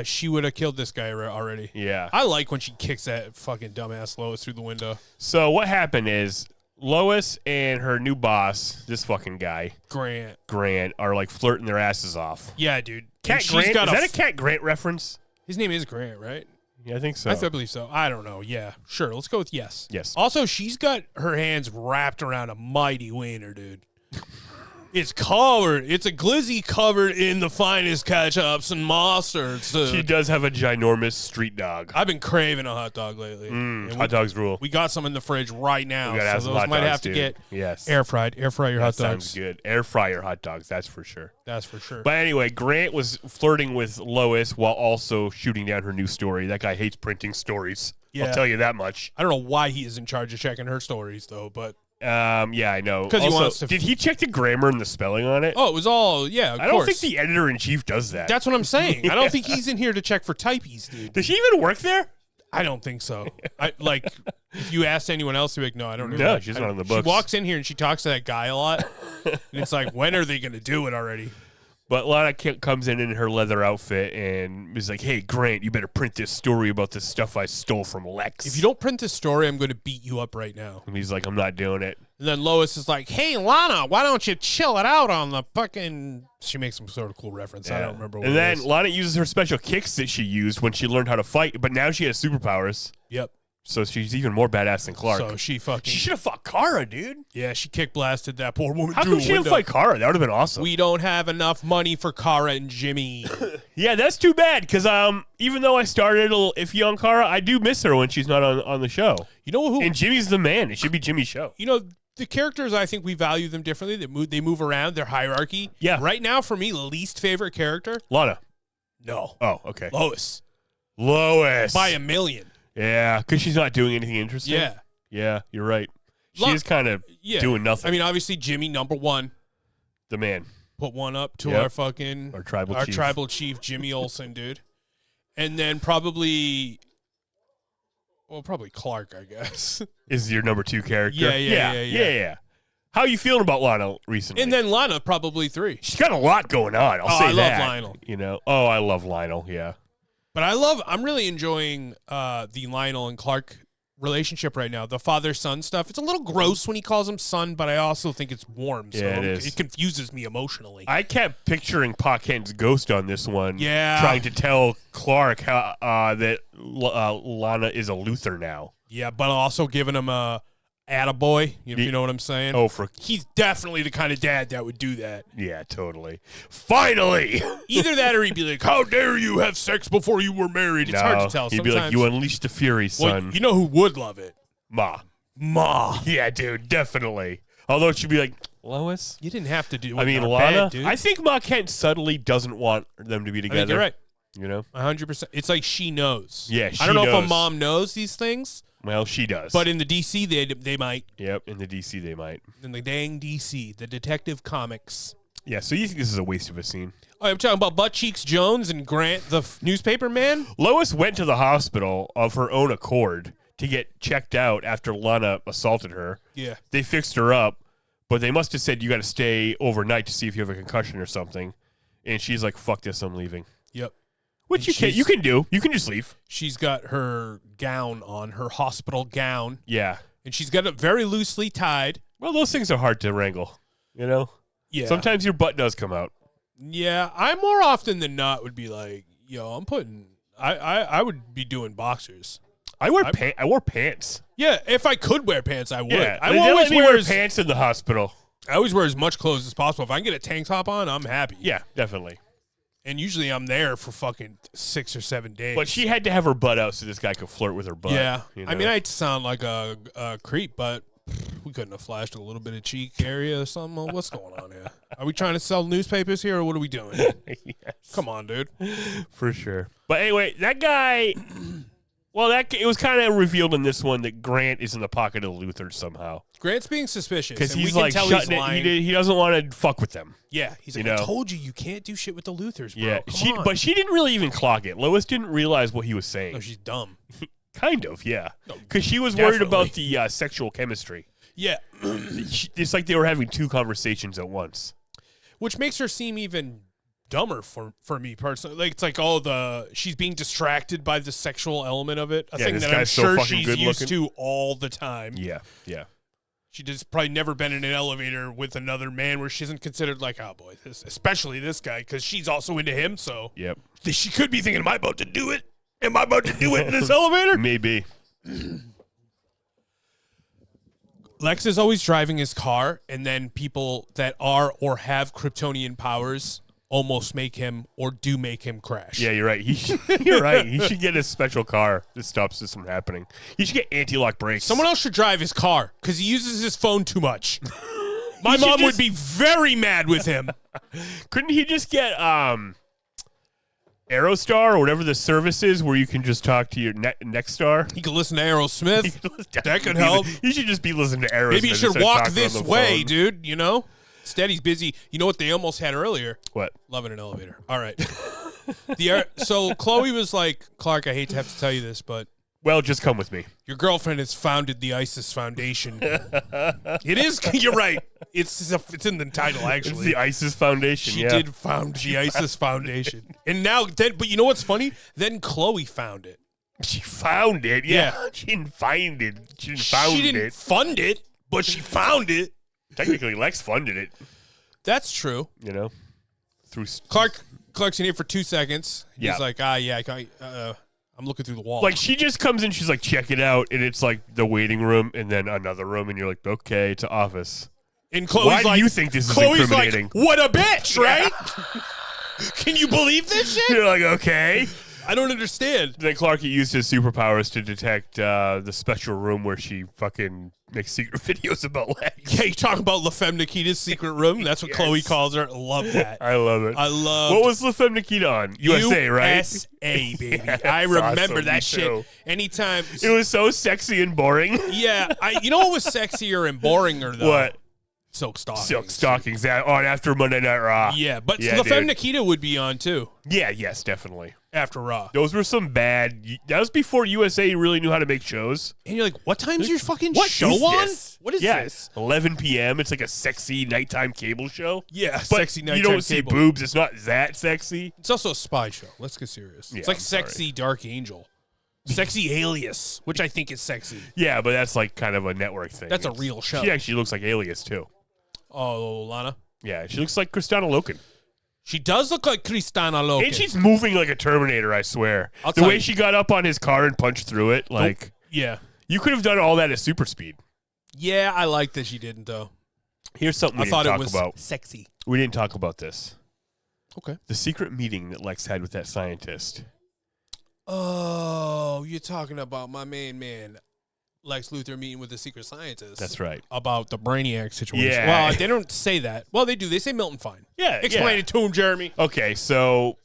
She would have killed this guy already. Yeah. I like when she kicks that fucking dumbass Lois through the window. So what happened is Lois and her new boss, this fucking guy, Grant, are like flirting their asses off. Yeah, dude. Cat Grant? Is that a Cat Grant reference? His name is Grant, right? Yeah, I think so. I believe so. I don't know. Yeah, sure. Let's go with yes. Yes. Also, she's got her hands wrapped around a mighty wiener, dude. It's covered. It's a glizzy covered in the finest ketchups and mustards. Dude. She does have a ginormous street dog. I've been craving a hot dog lately. Hot dogs rule. We got some in the fridge right now, so those might have to get air fry your hot dogs. Sounds good. Air fryer hot dogs, that's for sure. That's for sure. But anyway, Grant was flirting with Lois while also shooting down her new story. That guy hates printing stories. Yeah. I'll tell you that much. I don't know why he is in charge of checking her stories, though, but... yeah, I know. Because he wants to. Did he check the grammar and the spelling on it? Oh, it was all I don't think the editor-in-chief does that. That's what I'm saying. I don't think he's in here to check for types, dude. Does she even work there? I don't think so. If you asked anyone else, they'd be like, no, I don't know. No, she's not on the books. She walks in here and she talks to that guy a lot. And it's like, when are they going to do it already? But Lana comes in her leather outfit and is like, hey, Grant, you better print this story about this stuff I stole from Lex. If you don't print this story, I'm going to beat you up right now. And he's like, I'm not doing it. And then Lois is like, hey, Lana, why don't you chill it out on the fucking... She makes some sort of cool reference. Yeah. I don't remember what And then it is. Lana uses her special kicks that she used when she learned how to fight, but now she has superpowers. Yep. So she's even more badass than Clark. So she should have fought Kara, dude. Yeah, she kick blasted that poor woman. How come she didn't fight Kara? That would have been awesome. We don't have enough money for Kara and Jimmy. Yeah, that's too bad. Because even though I started a little iffy on Kara, I do miss her when she's not on the show. You know who? And Jimmy's the man. It should be Jimmy's show. You know, the characters, I think we value them differently. They move around. Their hierarchy. Yeah. Right now, for me, least favorite character. Lana. No. Oh, okay. Lois. By a million. Yeah, because she's not doing anything interesting. Yeah. Yeah, you're right. She is kind of doing nothing. I mean, obviously, Jimmy, number one. The man. Put one up to our tribal chief, Jimmy Olsen, dude. And then probably Clark, I guess. Is your number 2 character? Yeah. How you feeling about Lana recently? And then Lana, probably 3. She's got a lot going on. I'll say that. I love Lionel. You know? Oh, I love Lionel, yeah. But I'm really enjoying the Lionel and Clark relationship right now. The father-son stuff. It's a little gross when he calls him son, but I also think it's warm. So yeah, it is. It confuses me emotionally. I kept picturing Pa Kent's ghost on this one. Yeah. Trying to tell Clark how, that Lana is a Luther now. Yeah, but also giving him a attaboy, if you know what I'm saying. He's definitely the kind of dad that would do that. Yeah, totally. Finally! Either that or he'd be like, how dare you have sex before you were married? It's hard to tell. He'd be like, you unleashed the fury, son. Well, you know who would love it? Ma. Yeah, dude, definitely. Although it should be like, Lois? You didn't have to do it. I mean, Lana? I think Ma Kent subtly doesn't want them to be together. I think you're right. You know? 100%. It's like she knows. Yeah, she knows. I don't know if a mom knows these things. Well, she does. But in the DC, they might. Yep, in the DC, they might. In the dang DC, the Detective Comics. Yeah, so you think this is a waste of a scene? Oh, I'm talking about Butt Cheeks Jones and Grant, the newspaper man? Lois went to the hospital of her own accord to get checked out after Lana assaulted her. Yeah. They fixed her up, but they must have said you got to stay overnight to see if you have a concussion or something. And she's like, fuck this, I'm leaving. Yep. Which you can do. You can just leave. She's got her gown on, her hospital gown. Yeah. And she's got it very loosely tied. Well, those things are hard to wrangle, you know? Yeah. Sometimes your butt does come out. Yeah. I more often than not would be like, I would be doing boxers. I wore pants. Yeah, if I could wear pants, I would. Yeah, I always wear pants in the hospital. I always wear as much clothes as possible. If I can get a tank top on, I'm happy. Yeah, definitely. And usually I'm there for fucking 6 or 7 days. But she had to have her butt out so this guy could flirt with her butt. Yeah. You know? I mean, I sound like a creep, but we couldn't have flashed a little bit of cheek area or something. What's going on here? Are we trying to sell newspapers here, or what are we doing? Yes. Come on, dude. For sure. But anyway, that guy, Well, it was kind of revealed in this one that Grant is in the pocket of the Luthors somehow. Grant's being suspicious because he's like shutting it. He doesn't want to fuck with them. Yeah, he's like, I told you can't do shit with the Luthors, bro. Yeah, but she didn't really even clock it. Lois didn't realize what he was saying. No, she's dumb. Kind of, yeah. Because she was worried about the sexual chemistry. Yeah, it's like they were having two conversations at once, which makes her seem even dumber for me personally. Like, it's like, she's being distracted by the sexual element of it. A thing that I'm sure she's used to all the time. Yeah, yeah. She just probably never been in an elevator with another man where she isn't considered like, oh boy, especially this guy, because she's also into him. So yep, she could be thinking, am I about to do it? Am I about to do it in this elevator? Maybe. Lex is always driving his car, and then people that are or have Kryptonian powers almost make him or do make him crash. Yeah, you're right. You're right. He should get a special car that stops this from happening. He should get anti-lock brakes. Someone else should drive his car because he uses his phone too much. My mom would be very mad with him. Couldn't he just get Aerostar or whatever the service is where you can just talk to your Nexstar? He could listen to Aerosmith. That could help. You should just be listening to Aerosmith. Maybe you should walk this way, dude, you know? Instead, he's busy. You know what they almost had earlier? What? Loving an elevator. All right. So Chloe was like, Clark, I hate to have to tell you this, but... Well, just come with me. Your girlfriend has founded the ISIS Foundation. It is. You're right. It's in the title, actually. It's the ISIS Foundation, She did found the ISIS Foundation. And now, but you know what's funny? Then Chloe found it. She found it? Yeah. She didn't find it. She didn't fund it, but she found it. Technically, Lex funded it. That's true. You know? Through Clark's in here for 2 seconds. He's like, I'm looking through the wall. Like, she just comes in, she's like, check it out, and it's like the waiting room and then another room, and you're like, okay, it's an office. And Chloe's Why do you think this is incriminating? Like, what a bitch, right? Can you believe this shit? You're like, okay. I don't understand. Then Clark used his superpowers to detect the special room where she fucking makes secret videos about Lex. Yeah, you talk about La Femme Nikita's secret room. That's what Chloe calls her. Love that. I love it. What was La Femme Nikita on? USA, right? USA, baby. I remember that shit. Anytime. It was so sexy and boring. Yeah. You know what was sexier and boringer, though? What? Silk stockings. Silk stockings. On after Monday Night Raw. Yeah, but La Femme Nikita would be on, too. Yeah, yes, definitely. After Raw. Those were some bad... That was before USA really knew how to make shows. And you're like, what time's your fucking show on? What is this? 11 p.m. It's like a sexy nighttime cable show. Yeah, but sexy nighttime cable. You don't see cable. boobs. It's not that sexy. It's also a spy show. Let's get serious. Yeah, it's like Sexy Dark Angel. Sexy Alias, which I think is sexy. Yeah, but that's like kind of a network thing. That's a real show. She actually looks like Alias, too. Oh, Lana? Yeah, she looks like Kristana Loken. She does look like Kristana Loken. And she's moving like a Terminator, I swear. The way she got up on his car and punched through it, like... Yeah. You could have done all that at super speed. Yeah, I like that she didn't, though. Here's something we didn't talk about. Sexy. We didn't talk about this. Okay. The secret meeting that Lex had with that scientist. Oh, you're talking about my main man, Lex Luthor, meeting with the secret scientist. That's right. About the Brainiac situation. Yeah. Well, they don't say that. Well, they do. They say Milton Fine. Yeah. Explain it to him, Jeremy. Okay, so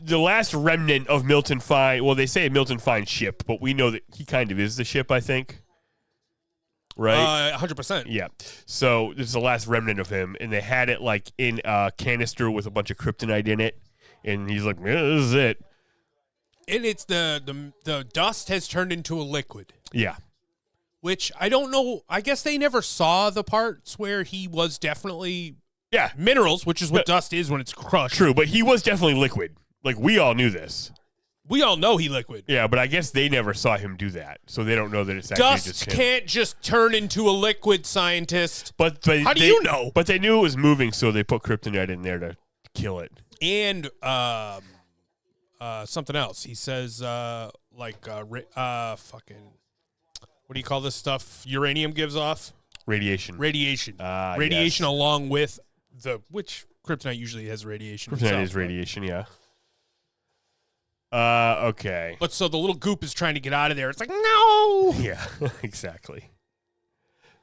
the last remnant of Milton Fine, well, they say Milton Fine's ship, but we know that he kind of is the ship, I think. Right? 100%. Yeah. So this is the last remnant of him, and they had it like in a canister with a bunch of kryptonite in it, and he's like, yeah, this is it. And it's the dust has turned into a liquid. Yeah. Which I don't know. I guess they never saw the parts where he was definitely minerals, which is what dust is when it's crushed. True, but he was definitely liquid. Like, we all knew this. We all know he liquid. Yeah, but I guess they never saw him do that, so they don't know that it's actually dust just him. Can't just turn into a liquid, scientist. But how do you know? But they knew it was moving, so they put kryptonite in there to kill it. And something else. He says fucking. What do you call this stuff uranium gives off? Radiation. Radiation along with which kryptonite usually has radiation. Kryptonite is radiation, yeah. Okay. But so the little goop is trying to get out of there. It's like, no! Yeah, exactly.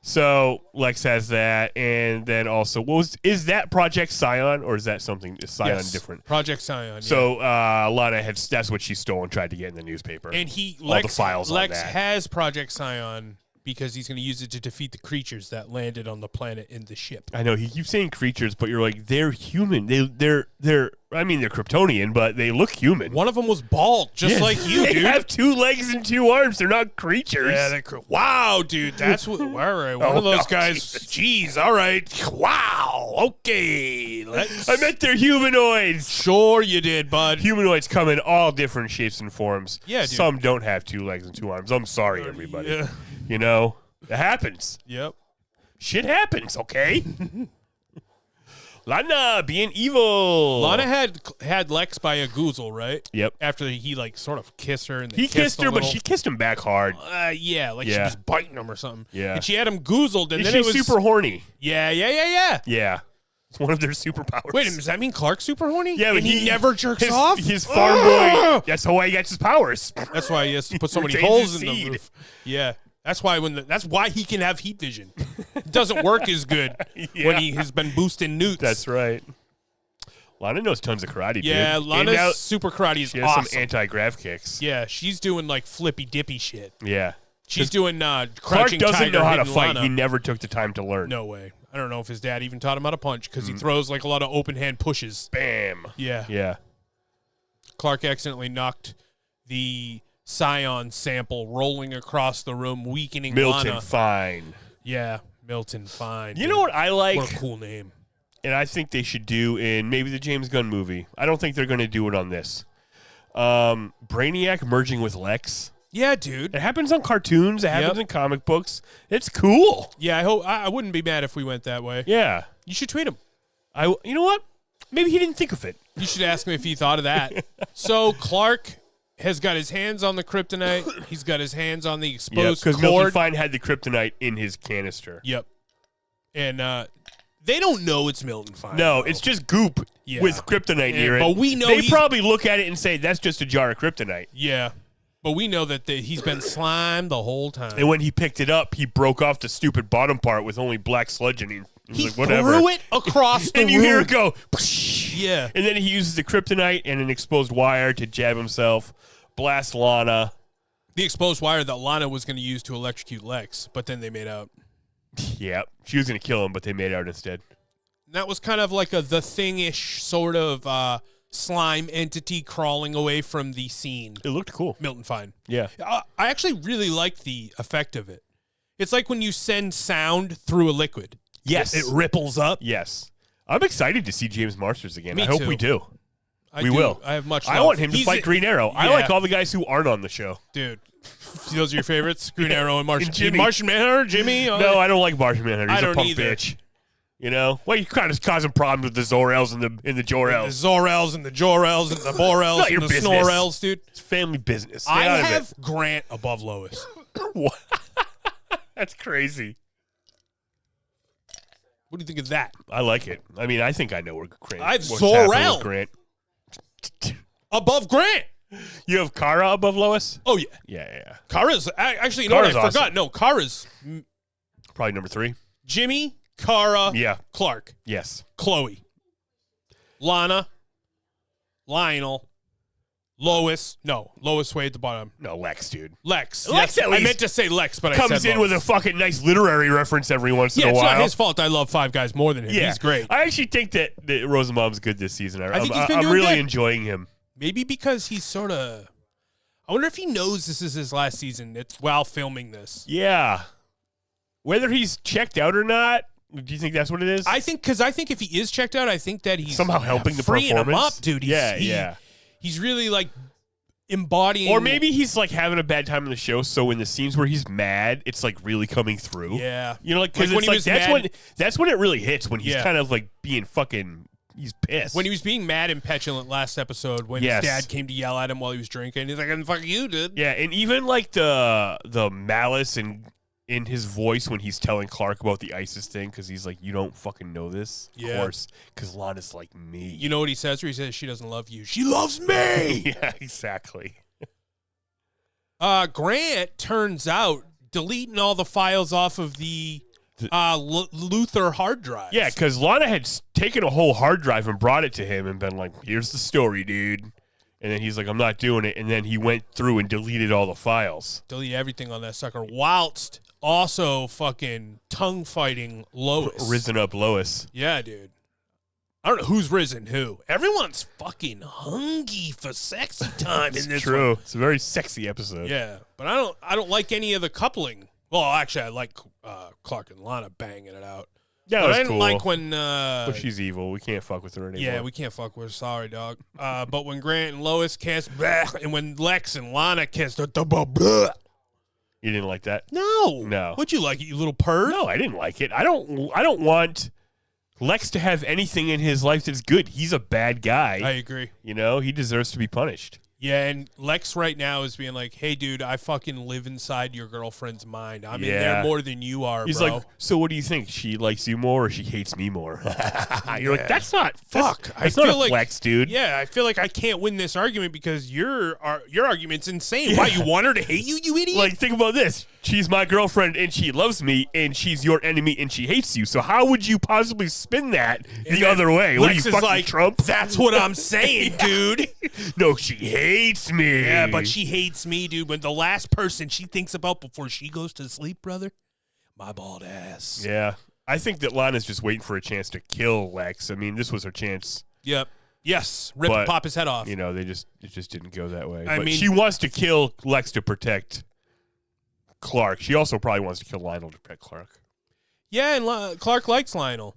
So Lex has that, and then also, is that Project Scion, or is that something? Is Scion different? Project Scion. So Lana that's what she stole and tried to get in the newspaper. And the files Lex on that. has Project Scion because he's going to use it to defeat the creatures that landed on the planet in the ship. I know he keeps saying creatures, but you're like, they're human. They're Kryptonian, but they look human. One of them was bald, just like you, dude. They have 2 legs and 2 arms. They're not creatures. Yeah, wow, dude. That's what. All right, one of those guys. Jeez, all right. Wow. Okay. I meant they're humanoids. Sure, you did, bud. Humanoids come in all different shapes and forms. Yeah, dude. Some don't have 2 legs and 2 arms. I'm sorry, everybody. Yeah. You know, it happens. Yep. Shit happens, okay? Lana being evil. Lana had Lex by a goozle, right? Yep. After he sort of kissed her, and he kissed her, but she kissed him back hard. She was biting him or something. Yeah. And she had him goozled, and then she's it was super horny. Yeah. Yeah. It's one of their superpowers. Wait, does that mean Clark's super horny? Yeah, but he never jerks off. His farm boy. That's how he gets his powers. That's why he has to put so many holes in the roof. Yeah. That's why he can have heat vision. It doesn't work as good when he has been boosting newts. That's right. Lana knows tons of karate, dude. Yeah, Lana's super karate is she has awesome. some anti-grav kicks. Yeah, she's doing like flippy dippy shit. Yeah. She's doing Clark crouching doesn't tiger, know how to hidden fight. Lana. He never took the time to learn. No way. I don't know if his dad even taught him how to punch because he throws like a lot of open hand pushes. Bam. Yeah. Yeah. Clark accidentally knocked the Scion sample rolling across the room, weakening Milton Lana. Fine. Yeah, Milton Fine. You know what I like? What a cool name. And I think they should do in maybe the James Gunn movie. I don't think they're going to do it on this. Brainiac merging with Lex. Yeah, dude. It happens on cartoons. It happens in comic books. It's cool. Yeah, I wouldn't be mad if we went that way. Yeah. You should tweet him. You know what? Maybe he didn't think of it. You should ask him if he thought of that. So Clark has got his hands on the kryptonite. He's got his hands on the exposed cord. Because Milton Fine had the kryptonite in his canister. Yep. And they don't know it's Milton Fine. No, it's just goop with kryptonite near it. But we know they probably look at it and say, that's just a jar of kryptonite. Yeah. But we know that he's been slimed the whole time. And when he picked it up, he broke off the stupid bottom part with only black sludge in it. He like, whatever. threw it across the room. And you hear it go. Yeah. And then he uses the kryptonite and an exposed wire to jab himself, blast Lana. The exposed wire that Lana was going to use to electrocute Lex, but then they made out. Yeah. She was going to kill him, but they made out instead. And that was kind of like the Thing-ish sort of slime entity crawling away from the scene. It looked cool. Milton Fine. Yeah. I actually really liked the effect of it. It's like when you send sound through a liquid. Yes. It ripples up. Yes. I'm excited to see James Marsters again. Me I hope too. we do. We will. I have much love. I want him to fight Green Arrow. I like all the guys who aren't on the show. Dude. Those are your favorites? Green Arrow and Martian. And Jimmy. Martian Manhunter? Jimmy? No, I don't like Martian Manhunter. He's I a don't punk either. bitch. You know? Well, you're kind of causing problems with the Zor-Els and the Jor-Els. The Zor-Els and the Jor-Els and the Bor-Els Not and your the business. Snor-Els, dude. It's family business. I Get out of have it. Grant above Lois. What? That's crazy. What do you think of that? I like it. I mean, I think I know where Grant. I have what's happening with Zor-El. Grant. Above Grant. You have Kara above Lois? Oh, yeah. Yeah. Kara's, actually, you know Kara's what? I awesome. forgot. No, Kara's Probably number 3. Jimmy, Kara, Yeah. Clark, Yes. Chloe, Lana, Lionel, Lois. No, Lois way at the bottom. No, Lex, dude. Lex. Lex Yes, at I least meant to say Lex, but I Comes said in Lois. with a fucking nice literary reference every once in a it's while. not his fault. I love Five Guys more than him. Yeah. He's great. I actually think that Rosenbaum's good this season. I think he's been I'm doing really good. enjoying him. Maybe because he's sort of... I wonder if he knows this is his last season while filming this. Yeah. Whether he's checked out or not, do you think that's what it is? I think if he is checked out, I think that he's somehow helping the freeing performance. him up, dude. He's really like embodying. Or maybe he's like having a bad time in the show, so in the scenes where he's mad, it's like really coming through. Yeah. You know, like because Like when he was that's when it really hits, when he's Yeah. kind of like being fucking. He's pissed. When he was being mad and petulant last episode, when Yes. his dad came to yell at him while he was drinking, he's like, "Fuck you, dude." Yeah, and even like the malice in his voice when he's telling Clark about the ISIS thing, because he's like, "You don't fucking know this." Yeah. Of course, because Lana's like me. You know what he says? Or he says, "She doesn't love you. She loves me." Yeah, exactly. Grant turns out deleting all the files off of the Luther hard drives. Yeah, because Lana had taken a whole hard drive and brought it to him and been like, here's the story, dude. And then he's like, I'm not doing it. And then he went through and deleted all the files. Delete everything on that sucker, whilst also fucking tongue fighting Lois. Risen up Lois. Yeah, dude. I don't know who's risen who. Everyone's fucking hungry for sexy time in this It's true. one. It's a very sexy episode. Yeah, but I don't like any of the coupling. Well, actually, I like Clark and Lana banging it out. Yeah, but was I didn't cool. like when... but she's evil. We can't fuck with her anymore. Yeah, we can't fuck with her. Sorry, dog. But when Grant and Lois kissed, and when Lex and Lana kissed, you didn't like that? No. Would you like it, you little perv? No, I didn't like it. I don't want Lex to have anything in his life that's good. He's a bad guy. I agree. You know, he deserves to be punished. Yeah, and Lex right now is being like, hey, dude, I fucking live inside your girlfriend's mind. I'm in there more than you are, He's bro. like, so what do you think? She likes you more or she hates me more? You're like, that's not, fuck. That's not a flex, dude. Yeah, I feel like I can't win this argument because your argument's insane. Yeah. Why, you want her to hate you, you idiot? Like, think about this. She's my girlfriend and she loves me and she's your enemy and she hates you. So how would you possibly spin that the other way? What are you, fucking like, Trump? That's what I'm saying, dude. No, she hates me. Yeah, but she hates me, dude. When the last person she thinks about before she goes to sleep, brother, my bald ass. Yeah. I think that Lana's just waiting for a chance to kill Lex. I mean, this was her chance. Yep. Yes. Rip and pop his head off. You know, it just didn't go that way. I mean, she wants to kill Lex to protect Clark. She also probably wants to kill Lionel to protect Clark. Yeah, and Clark likes Lionel.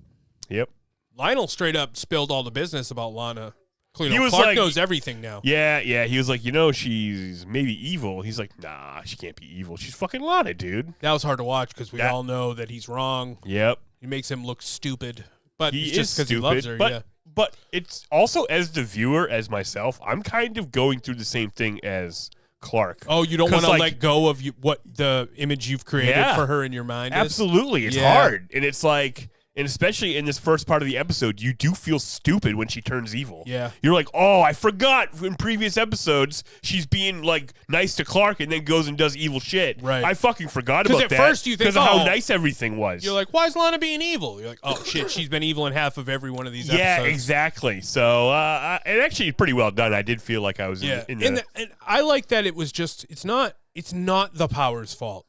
Yep. Lionel straight up spilled all the business about Lana. Clark like, knows everything now. Yeah. He was like, you know, she's maybe evil. He's like, nah, she can't be evil. She's fucking Lana, dude. That was hard to watch because we all know that he's wrong. Yep. He makes him look stupid. But he it's just because he loves her, But it's also, as the viewer, as myself, I'm kind of going through the same thing as Clark. Oh, you don't want to let go of what the image you've created for her in your mind is? Absolutely. It's hard. And it's like, and especially in this first part of the episode, you do feel stupid when she turns evil. Yeah. You're like, oh, I forgot in previous episodes she's being like nice to Clark and then goes and does evil shit. Right. I fucking forgot about that. Because at first you think, because of how nice everything was. You're like, why is Lana being evil? You're like, oh shit, she's been evil in half of every one of these episodes. Yeah, exactly. So, and actually pretty well done. I did feel like I was in the and I like that it was just, it's not the Power's fault.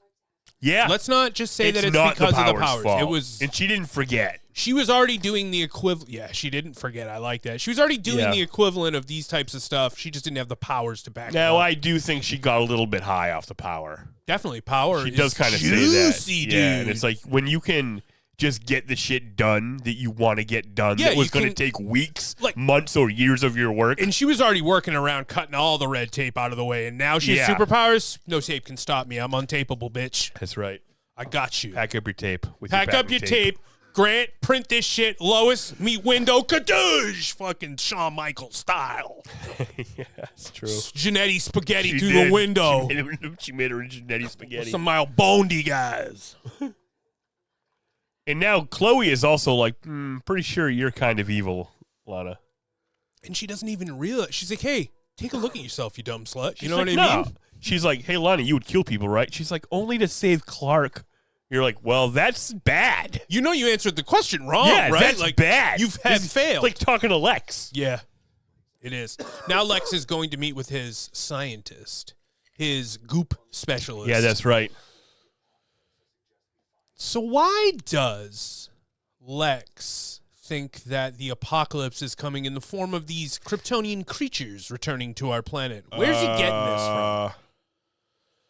Yeah. Let's not just say that it's because of the Powers. Fault. It was, and she didn't forget. She was already doing the equivalent. Yeah, she didn't forget. I like that. She was already doing the equivalent of these types of stuff. She just didn't have the powers to back it up. I do think she got a little bit high off the power. Definitely, power. She does kind of say that. Dude. Yeah, and it's like when you can just get the shit done that you want to get done that was going to take weeks, months, or years of your work. And she was already working around cutting all the red tape out of the way, and now she has superpowers. No tape can stop me. I'm untapeable, bitch. That's right. I got you. Pack up your tape. Pack up your tape. Grant, print this shit. Lois, meet window. Kadoosh! Fucking Shawn Michaels style. Yeah, that's true. Genetti spaghetti through the window. She made her Genetti spaghetti. Some mild bondy guys. And now Chloe is also like, pretty sure you're kind of evil, Lana. And she doesn't even realize. She's like, hey, take a look at yourself, you dumb slut. You know what I mean? She's like, hey, Lana, you would kill people, right? She's like, only to save Clark. You're like, well, that's bad. You know you answered the question wrong, right? That's bad. You've failed. Like talking to Lex. Yeah, it is. Now Lex is going to meet with his scientist, his goop specialist. Yeah, that's right. So why does Lex think that the apocalypse is coming in the form of these Kryptonian creatures returning to our planet? Where's he getting this from?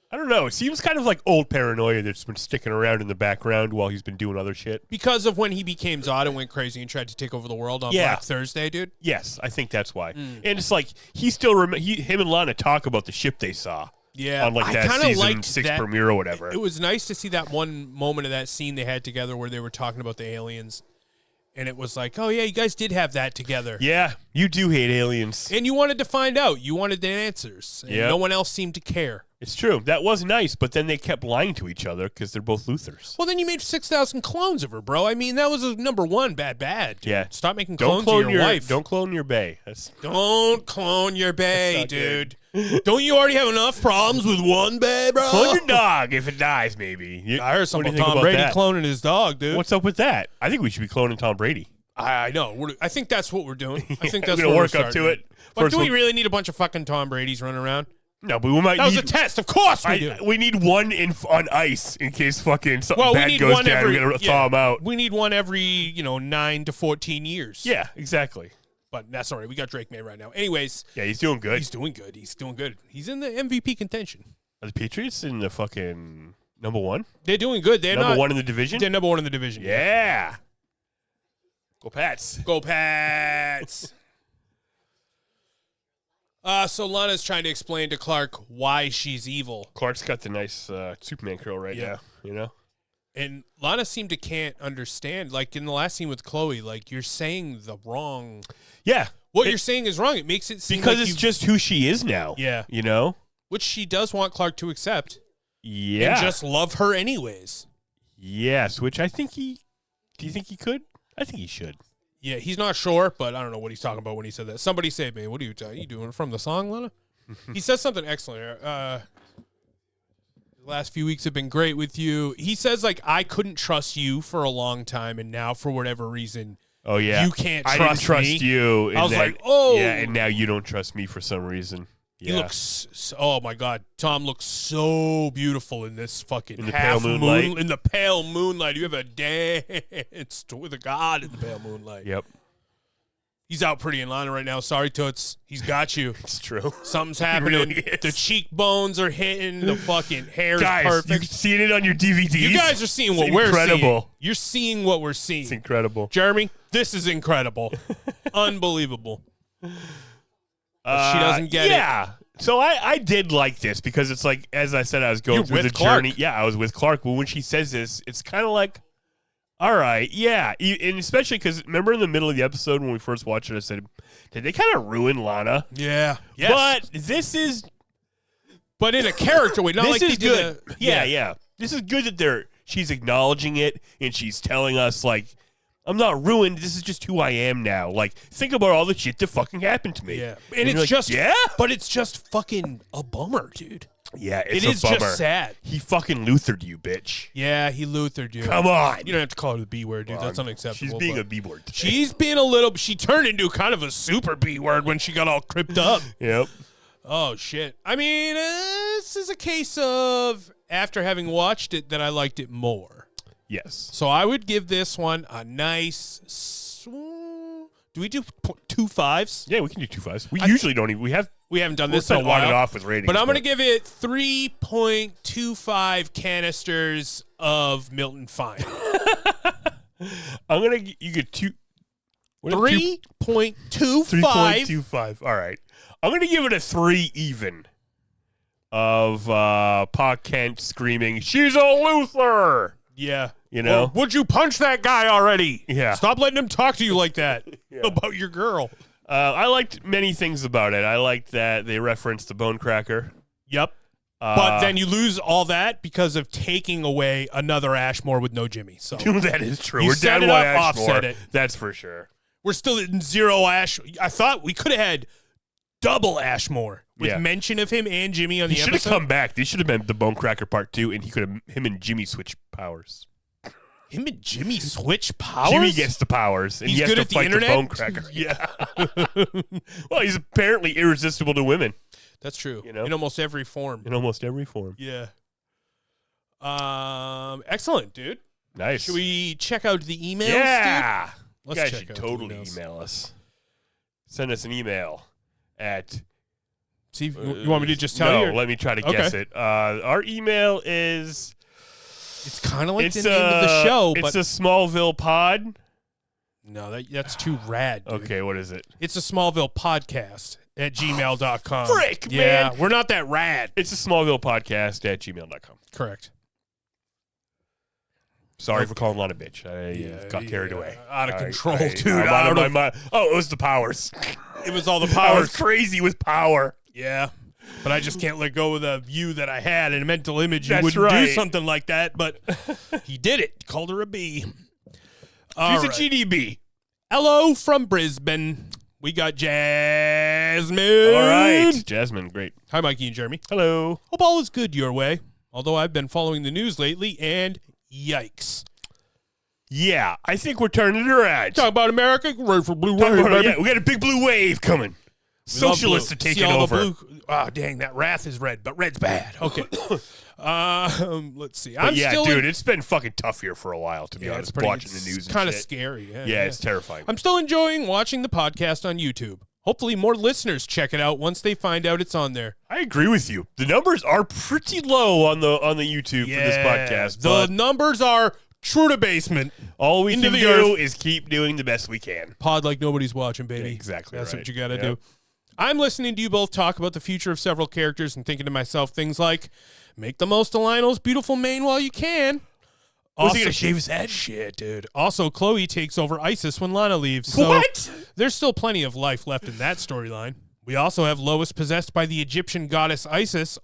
I don't know. It seems kind of like old paranoia that's been sticking around in the background while he's been doing other shit. Because of when he became Zod and went crazy and tried to take over the world on Black Thursday, dude? Yes, I think that's why. And it's like, he still him and Lana talk about the ship they saw. Yeah. On like that season 6 premiere or whatever. It was nice to see that one moment of that scene they had together where they were talking about the aliens. And it was like, oh, yeah, you guys did have that together. Yeah, you do hate aliens. And you wanted to find out. You wanted the answers. And no one else seemed to care. It's true. That was nice, but then they kept lying to each other because they're both Luthers. Well, then you made 6,000 clones of her, bro. I mean, that was a number one bad. Dude. Yeah. Stop making clones of your wife. Don't clone your bae. Don't clone your bae, dude. Don't you already have enough problems with one bed, bro? Clone your dog if it dies, maybe. I heard something about Tom Brady cloning his dog, dude. What's up with that? I think we should be cloning Tom Brady. I know. I think that's what we're doing. I think that's we're what work up to it. But do we really need a bunch of fucking Tom Bradys running around? No, but we might. That was a test. Of course we do. We need one on ice in case fucking something bad goes down. We're gonna thaw him out. We need one every 9 to 14 years. Yeah, exactly. But that's all right. We got Drake Man right now. Anyways. Yeah, he's doing good. He's doing good. He's in the MVP contention. Are the Patriots in the fucking number one? They're doing good. They're number one in the division? They're number one in the division. Yeah. Go Pats. Go Pats. So Lana's trying to explain to Clark why she's evil. Clark's got the nice Superman curl right now, you know? And Lana seemed to can't understand. Like in the last scene with Chloe, like you're saying the wrong. Yeah. What you're saying is wrong. It makes it seem because like it's just who she is now. Yeah. You know? Which she does want Clark to accept. Yeah. And just love her anyways. Yes, which I think do you think he could? I think he should. Yeah, he's not sure, but I don't know what he's talking about when he said that. Somebody save me. What are you doing from the song, Lana? He says something excellent. The last few weeks have been great with you. He says, like, I couldn't trust you for a long time, and now for whatever reason, oh yeah, you can't trust me. I didn't trust you. I was like, oh. Yeah, and now you don't trust me for some reason. Yeah. He looks, oh my God, Tom looks so beautiful in this fucking in the pale moonlight. In the pale moonlight. You have a dance with a god in the pale moonlight. Yep. He's out pretty in Lana right now. Sorry, Toots. He's got you. It's true. Something's happening. Really the cheekbones are hitting. The fucking hair guys, is perfect. You're seeing it on your DVDs. You guys are seeing what we're seeing. You're seeing what we're seeing. It's incredible. Jeremy, this is incredible. Unbelievable. She doesn't get it. Yeah. So I did like this because it's like, as I said, I was going through the journey. Yeah, I was with Clark. But when she says this, it's kind of like, all right, yeah. And especially because, remember in the middle of the episode when we first watched it, I said, did they kind of ruin Lana? Yeah. Yes. But this is... But in a character way. Not this like is good. Yeah. This is good that she's acknowledging it and she's telling us, like, I'm not ruined. This is just who I am now. Like, think about all the shit that fucking happened to me. Yeah. And it's like, just, but it's just fucking a bummer, dude. Yeah, it's a bummer. It is just sad. He fucking Luthered you, bitch. Yeah, he Luthered you. Come on. You don't have to call her the B word, dude. That's unacceptable. She's being a B word today. She's being a little, she turned into kind of a super B word when she got all cripped up. Yep. Oh, shit. I mean, this is a case of, after having watched it, that I liked it more. Yes. So I would give this one a nice. Do we do 2 5s? Yeah, we can do 2 5s. We usually don't even. We haven't done this in a while. It off with ratings, but I'm going to give it 3.25 canisters of Milton Fine. I'm going to. You get 3.25. 3.25. All right. I'm going to give it a 3 even. Of Pa Kent screaming, "She's a Luther." Yeah. You know? Or, would you punch that guy already? Yeah. Stop letting him talk to you like that about your girl. I liked many things about it. I liked that they referenced the bone cracker. Yep. But then you lose all that because of taking away another Ashmore with no Jimmy. So that is true. We're down one Ashmore. Offset it. That's for sure. We're still in 0 Ash. I thought we could have had double Ashmore with mention of him and Jimmy on the episode. He should have come back. This should have been the Bone Cracker Part 2, and him and Jimmy switch powers. Him and Jimmy switch powers? Jimmy gets the powers, and he's he has good to at fight the Bone Cracker. Yeah. Well, he's apparently irresistible to women. That's true. You know? In almost every form. Yeah. Excellent, dude. Nice. Should we check out the emails? Yeah. Dude? Let's you guys check should out totally email us. Send us an email at... See, you want me to just tell you? No, let me try to guess it. Our email is... It's kind of like the name of the show, but... It's a Smallville pod? No, that's too rad, dude. Okay, what is it? It's a Smallville podcast at gmail.com. Frick, man. Yeah, we're not that rad. It's a Smallville podcast at gmail.com. Correct. Sorry for calling Lana bitch. I got carried away. Out of control, dude. Out of my mind. Oh, it was the powers. It was all the powers. I was crazy with power. Yeah. But I just can't let go of the view that I had in a mental image. That's You wouldn't right. do something like that, but he did it. He called her a B. She's a GDB. Hello from Brisbane. we got Jasmine. All right, Jasmine, great. Hi, Mikey and Jeremy. Hello. Hope all is good your way. Although I've been following the news lately, and yikes. Yeah, I think we're turning it around. Talk about America, ready for blue wave, baby. Yeah, we got a big blue wave coming. Socialists are taking over. Oh, dang, that wrath is red, but red's bad. Okay. Let's see. Dude, it's been fucking tough here for a while, to be honest, watching the news and shit. It's kind of scary. Yeah, it's terrifying. I'm still enjoying watching the podcast on YouTube. Hopefully more listeners check it out once they find out it's on there. I agree with you. The numbers are pretty low on the YouTube for this podcast. The numbers are true to basement. All we can do is keep doing the best we can. Pod like nobody's watching, baby. Yeah, exactly. That's right. what you got to do. I'm listening to you both talk about the future of several characters and thinking to myself things like, make the most of Lionel's beautiful mane while you can. Was he going to shave his head? Shit, dude. Also, Chloe takes over Isis when Lana leaves. So what? There's still plenty of life left in that storyline. We also have Lois possessed by the Egyptian goddess Isis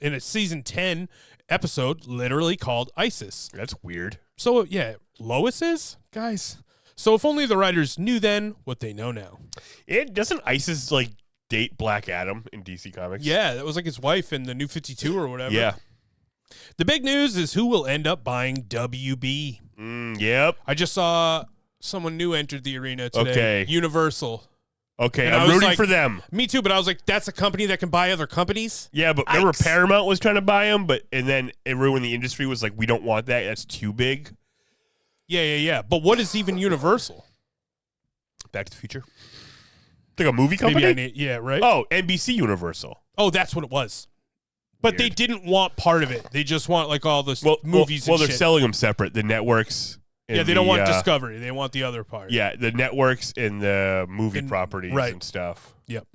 in a season 10 episode literally called Isis. That's weird. So, yeah, Lois is? Guys. So if only the writers knew then what they know now. Doesn't Isis, date Black Adam in DC Comics? Yeah, that was like his wife in the New 52 or whatever. Yeah. The big news is who will end up buying WB. Yep. I just saw someone new entered the arena today. Okay. Universal. Okay, I'm rooting for them. Me too, but I was like, that's a company that can buy other companies? Yeah, but remember Paramount was trying to buy them, and then everyone in the industry was like, we don't want that. That's too big. Yeah. But what is even Universal? Back to the Future. Like a movie company? Right? Oh, NBC Universal. Oh, that's what it was. But Weird. they didn't want part of it. They just want all the movies Well, and they're selling them separate. The networks. Yeah, they don't want Discovery. They want the other part. Yeah, the networks and the movie properties and stuff. Yep.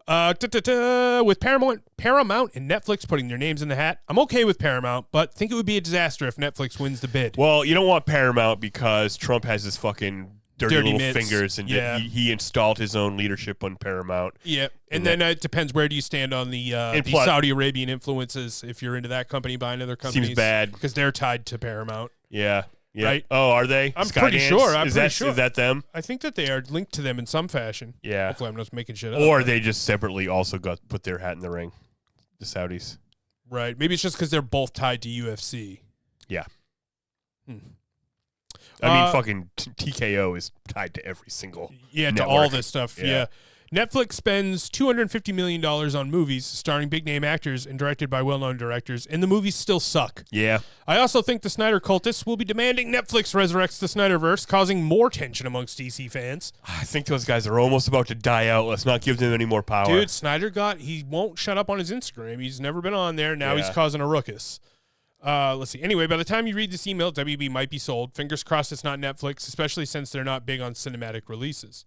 With Paramount and Netflix putting their names in the hat, I'm okay with Paramount, but think it would be a disaster if Netflix wins the bid. Well, you don't want Paramount because Trump has his fucking dirty little mitts. fingers, and he installed his own leadership on Paramount. Yeah, and then it depends where do you stand on the Saudi Arabian influences if you're into that company buying other companies. Seems bad. Because they're tied to Paramount. Yeah. Right? Oh, are they? I'm pretty sure. Is that them? I think that they are linked to them in some fashion. Yeah. Hopefully I'm not making shit up. Or they just separately also put their hat in the ring, the Saudis. Right. Maybe it's just because they're both tied to UFC. Yeah. I mean, fucking TKO is tied to every single network. To all this stuff. Yeah. Netflix spends $250 million on movies starring big-name actors and directed by well-known directors, and the movies still suck. Yeah. I also think the Snyder cultists will be demanding Netflix resurrects the Snyderverse, causing more tension amongst DC fans. I think those guys are almost about to die out. Let's not give them any more power. Dude, Snyder he won't shut up on his Instagram. He's never been on there. Now he's causing a ruckus. Let's see. Anyway, by the time you read this email, WB might be sold. Fingers crossed it's not Netflix, especially since they're not big on cinematic releases.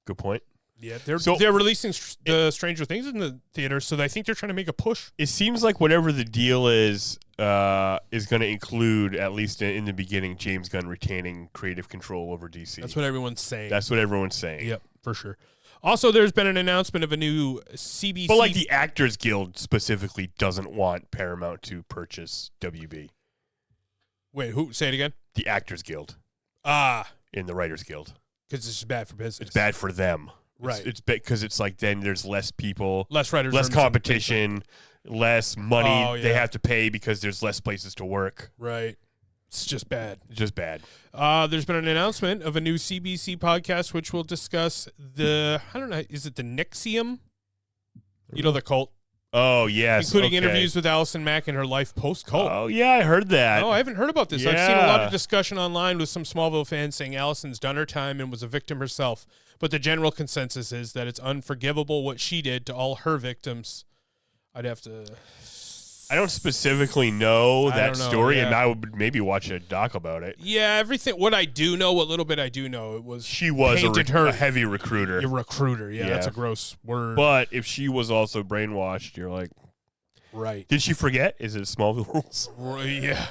Good point. Yeah, they're releasing the Stranger Things in the theater, so I think they're trying to make a push. It seems like whatever the deal is going to include, at least in the beginning, James Gunn retaining creative control over DC. That's what everyone's saying. Yep, for sure. Also, there's been an announcement of a new CBC. But the Actors Guild specifically doesn't want Paramount to purchase WB. Wait, who? Say it again. The Actors Guild. In the Writers Guild. Because it's bad for business. It's bad for them. Right. It's because it's then there's less people, less writers, less competition, less money they have to pay because there's less places to work. Right. It's just bad. There's been an announcement of a new CBC podcast which will discuss I don't know, is it the Nexium? You know, the cult. Oh, yes. Including interviews with Allison Mack and her life post-cult. Oh, yeah, I heard that. Oh, I haven't heard about this. Yeah. I've seen a lot of discussion online with some Smallville fans saying Allison's done her time and was a victim herself. But the general consensus is that it's unforgivable what she did to all her victims. I don't specifically know that story, and I would maybe watch a doc about it. Yeah, what little bit I do know, it was she was a heavy recruiter. A recruiter, yeah, that's a gross word. But if she was also brainwashed, you're like, right? Did she forget? Is it Smallville rules? Yeah.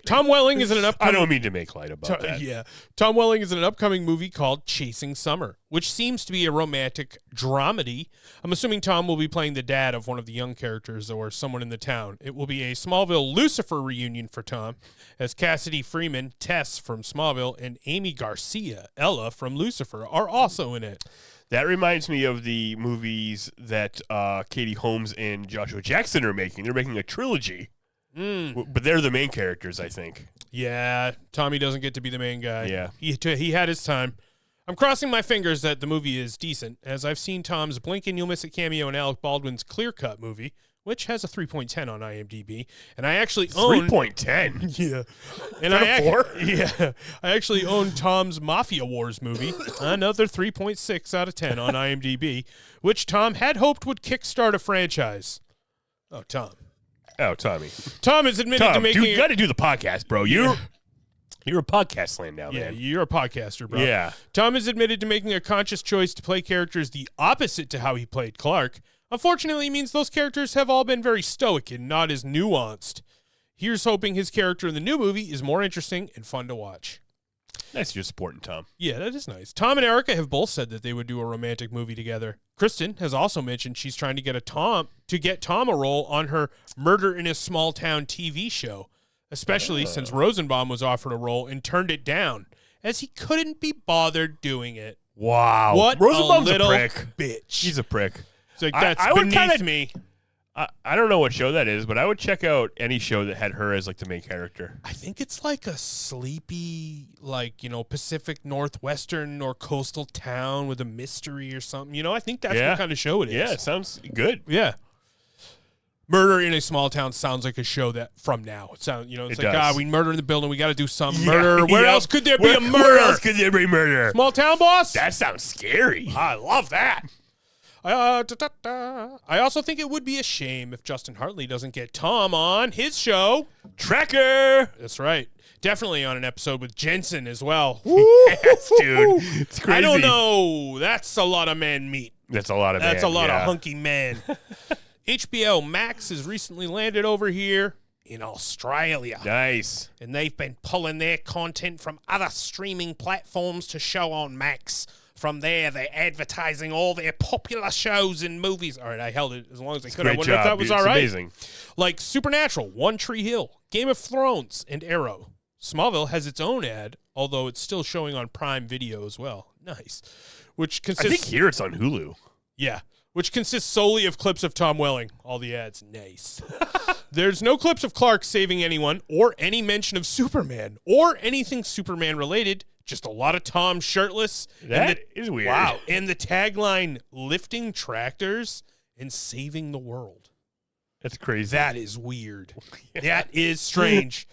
Tom Welling is in an upcoming... I don't mean to make light about that. Yeah. Tom Welling is in an upcoming movie called Chasing Summer, which seems to be a romantic dramedy. I'm assuming Tom will be playing the dad of one of the young characters or someone in the town. It will be a Smallville Lucifer reunion for Tom, as Cassidy Freeman, Tess from Smallville, and Amy Garcia, Ella from Lucifer, are also in it. That reminds me of the movies that Katie Holmes and Joshua Jackson are making. They're making a trilogy, but they're the main characters, I think. Yeah, Tommy doesn't get to be the main guy. Yeah. He had his time. I'm crossing my fingers that the movie is decent, as I've seen Tom's Blink and You'll Miss It cameo in Alec Baldwin's Clear Cut movie, which has a 3.10 on IMDb, and I actually own 3.10. Yeah, and I actually own Tom's Mafia Wars movie, another 3.6 out of 10 on IMDb, which Tom had hoped would kickstart a franchise. Oh, Tommy. Tom is admitted to making. You got to do the podcast, bro. You're a podcast land now, man. Yeah, you're a podcaster, bro. Yeah. Tom is admitted to making a conscious choice to play characters the opposite to how he played Clark. Unfortunately, it means those characters have all been very stoic and not as nuanced. Here's hoping his character in the new movie is more interesting and fun to watch. Nice you're supporting Tom. Yeah, that is nice. Tom and Erica have both said that they would do a romantic movie together. Kristen has also mentioned she's trying to get Tom a role on her Murder in a Small Town TV show, especially since Rosenbaum was offered a role and turned it down, as he couldn't be bothered doing it. Wow. What Rosenbaum's a little prick. bitch. He's a prick. It's like, that's beneath me. I don't know what show that is, but I would check out any show that had her as like the main character. I think it's like a sleepy, Pacific Northwestern or coastal town with a mystery or something. I think that's what kind of show it is. Yeah, it sounds good. Yeah. Murder in a Small Town sounds like a show that from now. It sounds, it's like, does. We murder in the building. We got to do some murder. Where else could there be a murder? Where else could there be murder? Small Town Boss? That sounds scary. I love that. I also think it would be a shame if Justin Hartley doesn't get Tom on his show. Tracker. That's right. Definitely on an episode with Jensen as well. Yes, dude. It's crazy. I don't know. That's a lot of man meat. That's a lot of That's a lot of hunky man. HBO Max has recently landed over here in Australia. Nice. And they've been pulling their content from other streaming platforms to show on Max. From there, they're advertising all their popular shows and movies. All right, I held it as long as I could. I wonder if that was all right. Amazing. Like Supernatural, One Tree Hill, Game of Thrones, and Arrow. Smallville has its own ad, although it's still showing on Prime Video as well. Nice. Which consists. I think here it's on Hulu. Yeah. Which consists solely of clips of Tom Welling. All the ads. Nice. There's no clips of Clark saving anyone or any mention of Superman or anything Superman related. Just a lot of Tom shirtless. That is weird. Wow. And the tagline, lifting tractors and saving the world. That's crazy. That is weird. That is strange.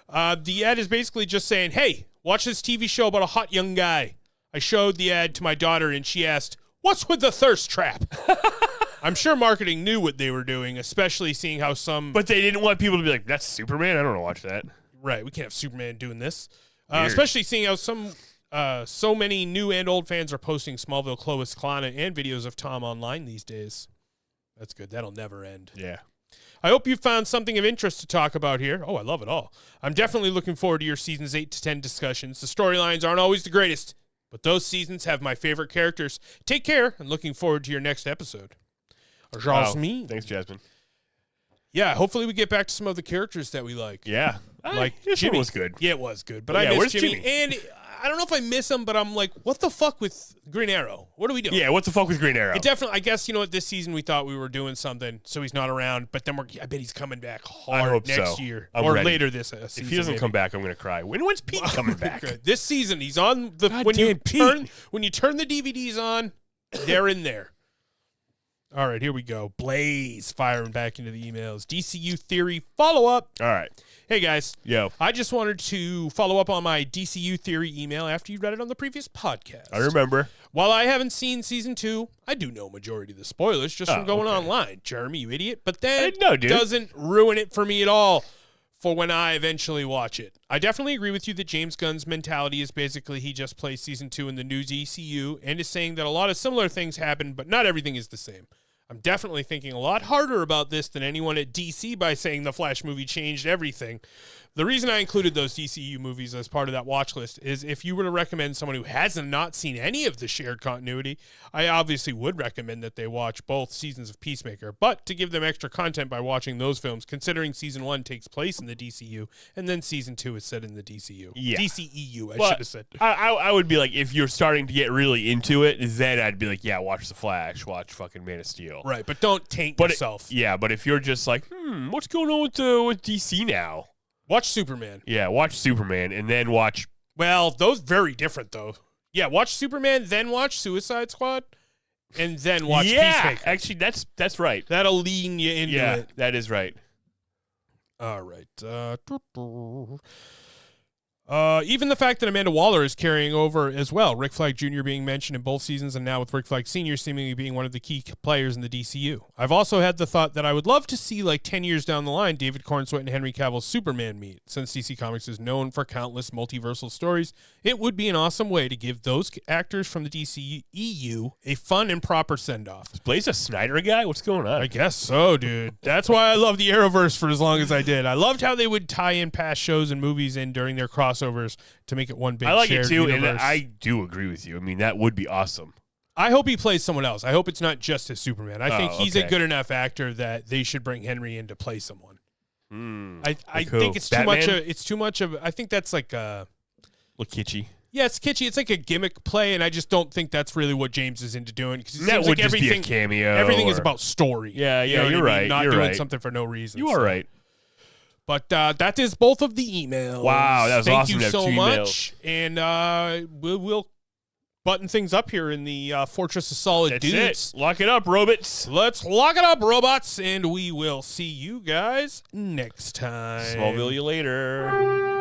The ad is basically just saying, hey, watch this TV show about a hot young guy. I showed the ad to my daughter, and she asked, what's with the thirst trap? I'm sure marketing knew what they were doing, especially seeing how some... But they didn't want people to be like, that's Superman? I don't want to watch that. Right. We can't have Superman doing this. Especially seeing how so many new and old fans are posting Smallville Clovis Klana and videos of Tom online these days. That's good. That'll never end. Yeah. I hope you found something of interest to talk about here. Oh, I love it all. I'm definitely looking forward to your seasons 8 to 10 discussions. The storylines aren't always the greatest, but those seasons have my favorite characters. Take care, and looking forward to your next episode. Jasmine. Wow. Thanks, Jasmine. Yeah, hopefully we get back to some of the characters that we like. Yeah. Like this Jimmy one was good. Yeah, it was good. But I miss Jimmy. Jimmy? And I don't know if I miss him, but I'm like, what the fuck with Green Arrow? What are we doing? Yeah, what the fuck with Green Arrow? It definitely, I guess, this season we thought we were doing something, so he's not around, but then I bet he's coming back hard next year. I'm or ready. Later this season. If he doesn't come back, I'm going to cry. When's Pete coming back? This season, he's on the, when you turn the DVDs on, they're in there. All right, here we go. Blaze firing back into the emails. DCU Theory follow-up. All right. Hey, guys. Yo. I just wanted to follow up on my DCU Theory email after you read it on the previous podcast. I remember. While I haven't seen Season 2, I do know majority of the spoilers just from going online. Jeremy, you idiot. But that doesn't ruin it for me at all for when I eventually watch it. I definitely agree with you that James Gunn's mentality is basically he just plays Season 2 in the new DCU and is saying that a lot of similar things happen, but not everything is the same. I'm definitely thinking a lot harder about this than anyone at DC by saying the Flash movie changed everything. The reason I included those DCU movies as part of that watch list is if you were to recommend someone who hasn't not seen any of the shared continuity, I obviously would recommend that they watch both seasons of Peacemaker. But to give them extra content by watching those films, considering season 1 takes place in the DCU and then season 2 is set in the DCU. Yeah. DCEU, I should have said. I would be like, if you're starting to get really into it, then I'd be like, yeah, watch The Flash, watch fucking Man of Steel. Right, but don't taint yourself. But if you're just like, what's going on with DC now? Watch Superman. Yeah, watch Superman and then watch. Well, those very different though. Yeah, watch Superman, then watch Suicide Squad, and then watch Peacemaker. Actually, that's right. That'll lean you into it. That is right. All right. Even the fact that Amanda Waller is carrying over as well, Rick Flag Jr. being mentioned in both seasons, and now with Rick Flag Sr. seemingly being one of the key players in the DCU. I've also had the thought that I would love to see, like 10 years down the line, David Cornsweet and Henry Cavill's Superman meet. Since DC Comics is known for countless multiversal stories, it would be an awesome way to give those actors from the DCEU a fun and proper send-off. Is Blaze a Snyder guy? What's going on? I guess so, dude. That's why I loved the Arrowverse for as long as I did. I loved how they would tie in past shows and movies in during their crossovers to make it one big. I like shared it too, universe. and I do agree with you. I mean, that would be awesome. I hope he plays someone else. I hope it's not just his Superman. I think he's okay. a good enough actor that they should bring Henry in to play someone. I cool. think it's Batman? too much. It's too much of. I think that's like a little kitschy. Yeah, it's kitschy. It's like a gimmick play, and I just don't think that's really what James is into doing. Because that would just be a cameo. Everything is about story. Yeah, you know you're what I mean? right. Not you're doing right. something for no reason. You are right. But that is both of the emails. Wow, that was Thank awesome you to have so two much. And we'll button things up here in the Fortress of Solid That's Dudes. it. Lock it up, robots. Let's lock it up, robots, and we will see you guys next time. Smallville you later.